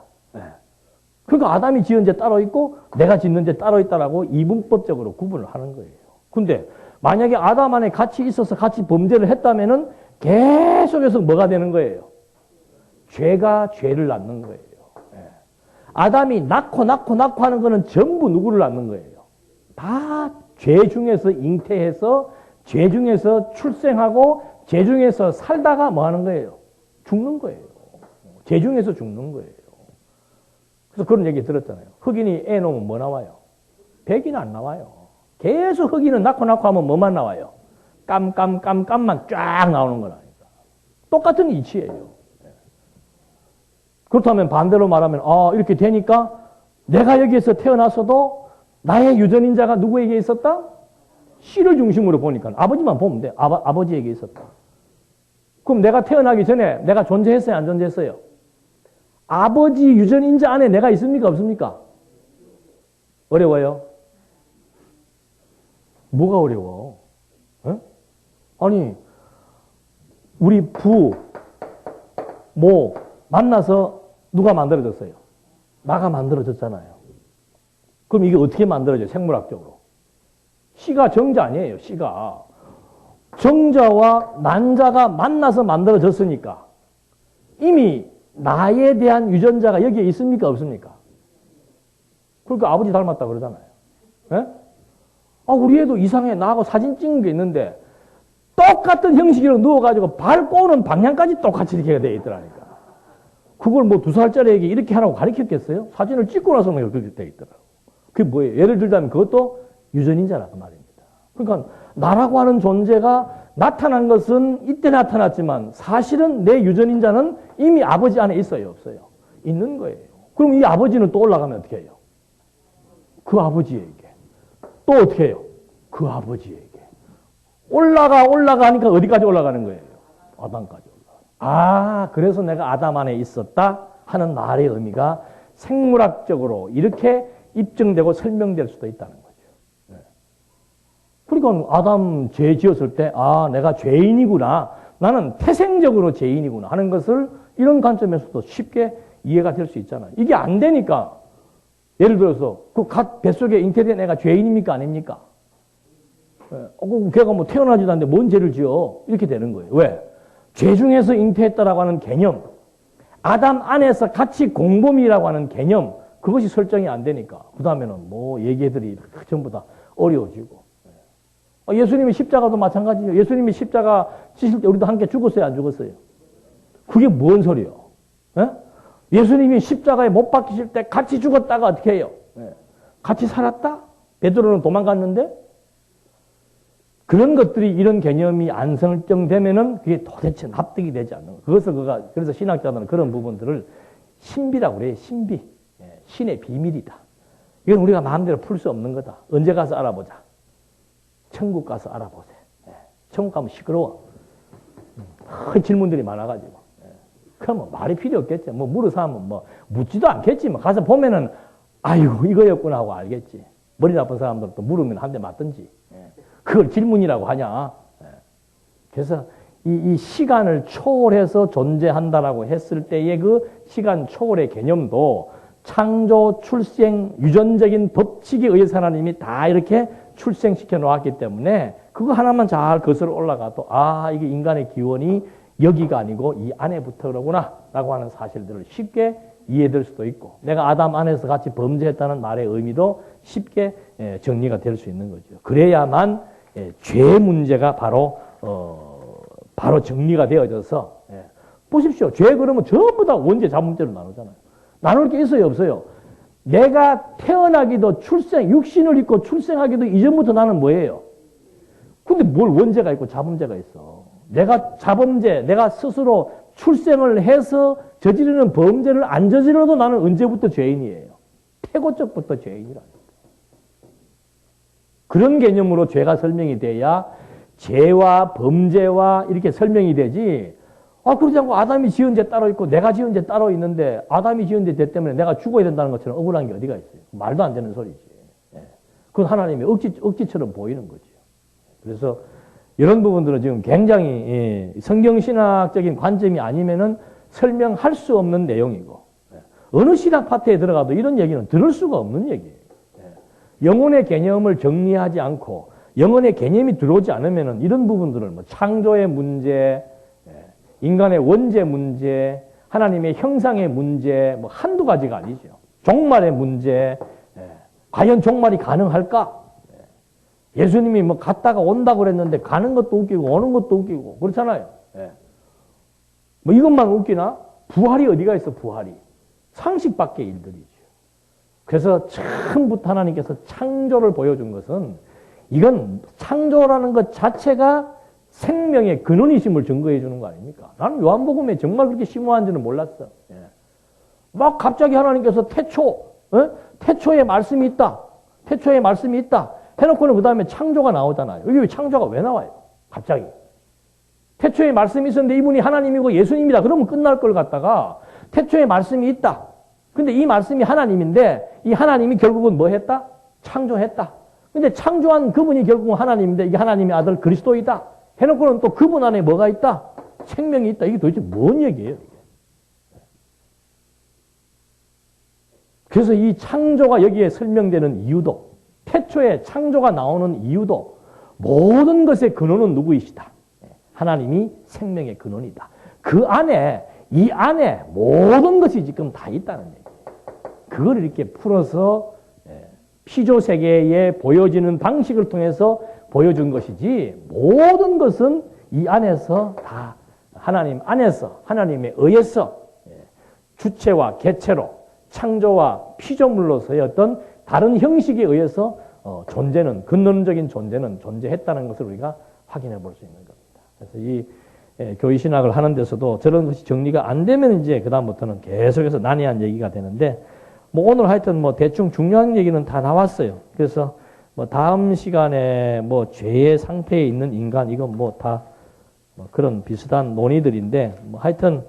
그러니까 아담이 지은 죄 따로 있고 내가 짓는 죄 따로 있다라고 이분법적으로 구분을 하는 거예요. 근데 만약에 아담 안에 같이 있어서 같이 범죄를 했다면은 계속해서 뭐가 되는 거예요? 죄가 죄를 낳는 거예요. 아담이 낳고 하는 거는 전부 누구를 낳는 거예요? 다 죄 중에서 잉태해서 죄 중에서 출생하고 죄 중에서 살다가 뭐 하는 거예요? 죽는 거예요. 죄 중에서 죽는 거예요. 그래서 그런 얘기 들었잖아요. 흑인이 애 놓으면 뭐 나와요? 백이는 안 나와요. 계속 흑인은 낳고 하면 뭐만 나와요? 깜만 쫙 나오는 거라니까. 똑같은 이치예요. 그렇다면 반대로 말하면 이렇게 되니까 내가 여기에서 태어났어도 나의 유전인자가 누구에게 있었다? 씨를 중심으로 보니까 아버지만 보면 돼. 아버지에게 있었다. 그럼 내가 태어나기 전에 내가 존재했어요? 안 존재했어요? 아버지 유전인자 안에 내가 있습니까? 없습니까? 어려워요? 뭐가 어려워? 아니, 우리 모 만나서 누가 만들어졌어요? 나가 만들어졌잖아요. 그럼 이게 어떻게 만들어져요? 생물학적으로. 씨가 정자 아니에요. 씨가. 정자와 난자가 만나서 만들어졌으니까 이미 나에 대한 유전자가 여기에 있습니까? 없습니까? 그러니까 아버지 닮았다 그러잖아요. 우리 애도 이상해. 나하고 사진 찍은 게 있는데 똑같은 형식으로 누워가지고 밟고 오는 방향까지 똑같이 이렇게 되어 있더라니까. 그걸 뭐 2살짜리에게 이렇게 하라고 가르쳤겠어요? 사진을 찍고 나서는 그렇게 되어 있더라고. 그게 뭐예요? 예를 들자면 그것도 유전인자라고 말입니다. 그러니까 나라고 하는 존재가 나타난 것은 이때 나타났지만 사실은 내 유전인자는 이미 아버지 안에 있어요? 없어요? 있는 거예요. 그럼 이 아버지는 또 올라가면 어떻게 해요? 그 아버지에게. 또 어떻게 해요? 그 아버지에게. 올라가니까 어디까지 올라가는 거예요? 아담까지 올라가. 그래서 내가 아담 안에 있었다 하는 말의 의미가 생물학적으로 이렇게 입증되고 설명될 수도 있다는 거죠. 그러니까 아담 죄 지었을 때 내가 죄인이구나. 나는 태생적으로 죄인이구나 하는 것을 이런 관점에서도 쉽게 이해가 될 수 있잖아요. 이게 안 되니까 예를 들어서 그 갓 뱃속에 잉태된 애가 죄인입니까? 아닙니까? 걔가 뭐 태어나지도 않는데 뭔 죄를 지어? 이렇게 되는 거예요. 왜? 죄 중에서 잉태했다라고 하는 개념, 아담 안에서 같이 공범이라고 하는 개념, 그것이 설정이 안 되니까 그 다음에는 뭐 얘기들이 전부 다 어려워지고. 예수님의 십자가도 마찬가지죠. 예수님이 십자가 지실 때 우리도 함께 죽었어요? 안 죽었어요? 그게 뭔 소리예요? 예수님이 십자가에 못 박히실 때 같이 죽었다가 어떻게 해요? 같이 살았다? 베드로는 도망갔는데? 그런 것들이 이런 개념이 안 설정되면은 그게 도대체 납득이 되지 않는 거예요. 그래서 신학자들은 그런 부분들을 신비라고 그래요. 신비. 신의 비밀이다. 이건 우리가 마음대로 풀 수 없는 거다. 언제 가서 알아보자. 천국 가서 알아보세요. 천국 가면 시끄러워. 질문들이 많아가지고. 그럼 말이 필요 없겠지. 물어 사면 묻지도 않겠지. 가서 보면은, 아이고, 이거였구나 하고 알겠지. 머리 나쁜 사람들 또 물으면 한 대 맞든지. 그걸 질문이라고 하냐. 그래서 이 시간을 초월해서 존재한다라고 했을 때의 그 시간 초월의 개념도 창조, 출생, 유전적인 법칙에 의해서 하나님이 다 이렇게 출생시켜 놓았기 때문에 그거 하나만 잘 거슬러 올라가도 이게 인간의 기원이 여기가 아니고 이 안에부터 그러구나 라고 하는 사실들을 쉽게 이해될 수도 있고 내가 아담 안에서 같이 범죄했다는 말의 의미도 쉽게 정리가 될 수 있는 거죠. 그래야만 죄 문제가 바로 정리가 되어져서 보십시오. 죄 그러면 전부 다 원죄 자문죄로 나누잖아요. 나눌 게 있어요 없어요? 내가 태어나기도 육신을 입고 출생하기도 이전부터 나는 뭐예요? 근데 뭘 원죄가 있고 자범죄가 있어. 내가 자범죄, 내가 스스로 출생을 해서 저지르는 범죄를 안 저지르도 나는 언제부터 죄인이에요? 태고적부터 죄인이라니까. 그런 개념으로 죄가 설명이 돼야 죄와 범죄와 이렇게 설명이 되지. 그러지 않고 아담이 지은 죄 따로 있고 내가 지은 죄 따로 있는데 아담이 지은 죄 때문에 내가 죽어야 된다는 것처럼 억울한 게 어디가 있어요? 말도 안 되는 소리지. 그건 하나님의 억지처럼 보이는 거죠. 그래서 이런 부분들은 지금 굉장히 성경신학적인 관점이 아니면은 설명할 수 없는 내용이고 어느 신학 파트에 들어가도 이런 얘기는 들을 수가 없는 얘기예요. 영혼의 개념을 정리하지 않고 영혼의 개념이 들어오지 않으면은 이런 부분들을 창조의 문제, 인간의 원죄 문제, 하나님의 형상의 문제, 한두 가지가 아니죠. 종말의 문제, 과연 종말이 가능할까? 예수님이 갔다가 온다고 그랬는데 가는 것도 웃기고 오는 것도 웃기고 그렇잖아요. 이것만 웃기나? 부활이 어디가 있어, 부활이. 상식 밖의 일들이죠. 그래서 처음부터 하나님께서 창조를 보여준 것은 이건 창조라는 것 자체가 생명의 근원이심을 증거해 주는 거 아닙니까? 나는 요한복음에 정말 그렇게 심오한지는 몰랐어. 막 갑자기 하나님께서 태초에 말씀이 있다. 태초에 말씀이 있다. 해놓고는 그 다음에 창조가 나오잖아요. 여기 왜 창조가 왜 나와요? 갑자기. 태초에 말씀이 있었는데 이분이 하나님이고 예수님이다. 그러면 끝날 걸 갖다가 태초에 말씀이 있다. 근데 이 말씀이 하나님인데 이 하나님이 결국은 뭐 했다? 창조했다. 근데 창조한 그분이 결국은 하나님인데 이게 하나님의 아들 그리스도이다. 해놓고는 또 그분 안에 뭐가 있다? 생명이 있다. 이게 도대체 뭔 얘기예요? 이게? 그래서 이 창조가 여기에 설명되는 이유도 태초에 창조가 나오는 이유도 모든 것의 근원은 누구이시다? 하나님이 생명의 근원이다. 그 안에 이 안에 모든 것이 지금 다 있다는 얘기예요. 그걸 이렇게 풀어서 피조 세계에 보여지는 방식을 통해서 보여준 것이지 모든 것은 이 안에서 다 하나님 안에서 하나님에 의해서 주체와 개체로 창조와 피조물로서의 어떤 다른 형식에 의해서 존재는 근원적인 존재는 존재했다는 것을 우리가 확인해 볼 수 있는 겁니다. 그래서 이 교회 신학을 하는 데서도 저런 것이 정리가 안 되면 이제 그다음부터는 계속해서 난해한 얘기가 되는데 오늘 하여튼 대충 중요한 얘기는 다 나왔어요. 그래서 다음 시간에 죄의 상태에 있는 인간 이건 다 그런 비슷한 논의들인데 하여튼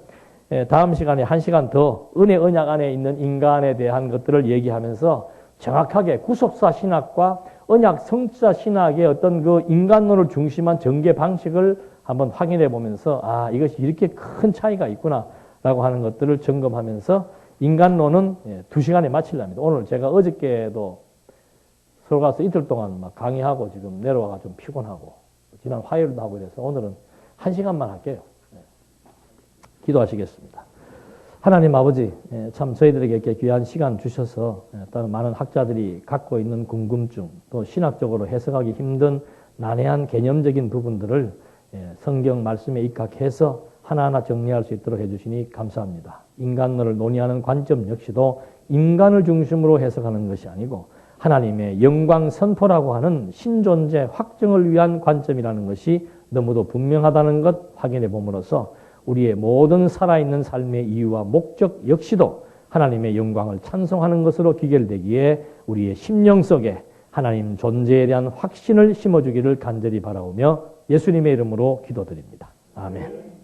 다음 시간에 1시간 더 은혜 언약 안에 있는 인간에 대한 것들을 얘기하면서 정확하게 구속사 신학과 언약 성취자 신학의 어떤 그 인간론을 중심한 전개 방식을 한번 확인해 보면서 이것이 이렇게 큰 차이가 있구나라고 하는 것들을 점검하면서 인간론은 2시간에 마치려합니다. 오늘 제가 어저께도 서울 가서 이틀 동안 막 강의하고 지금 내려와가 좀 피곤하고 지난 화요일도 하고 이래서 오늘은 1시간만 할게요. 기도하시겠습니다. 하나님 아버지, 참 저희들에게 이렇게 귀한 시간 주셔서 또 많은 학자들이 갖고 있는 궁금증, 또 신학적으로 해석하기 힘든 난해한 개념적인 부분들을 성경 말씀에 입각해서 하나하나 정리할 수 있도록 해주시니 감사합니다. 인간론을 논의하는 관점 역시도 인간을 중심으로 해석하는 것이 아니고 하나님의 영광 선포라고 하는 신존재 확증을 위한 관점이라는 것이 너무도 분명하다는 것 확인해 봄으로써 우리의 모든 살아있는 삶의 이유와 목적 역시도 하나님의 영광을 찬송하는 것으로 귀결되기에 우리의 심령 속에 하나님 존재에 대한 확신을 심어주기를 간절히 바라오며 예수님의 이름으로 기도드립니다. 아멘.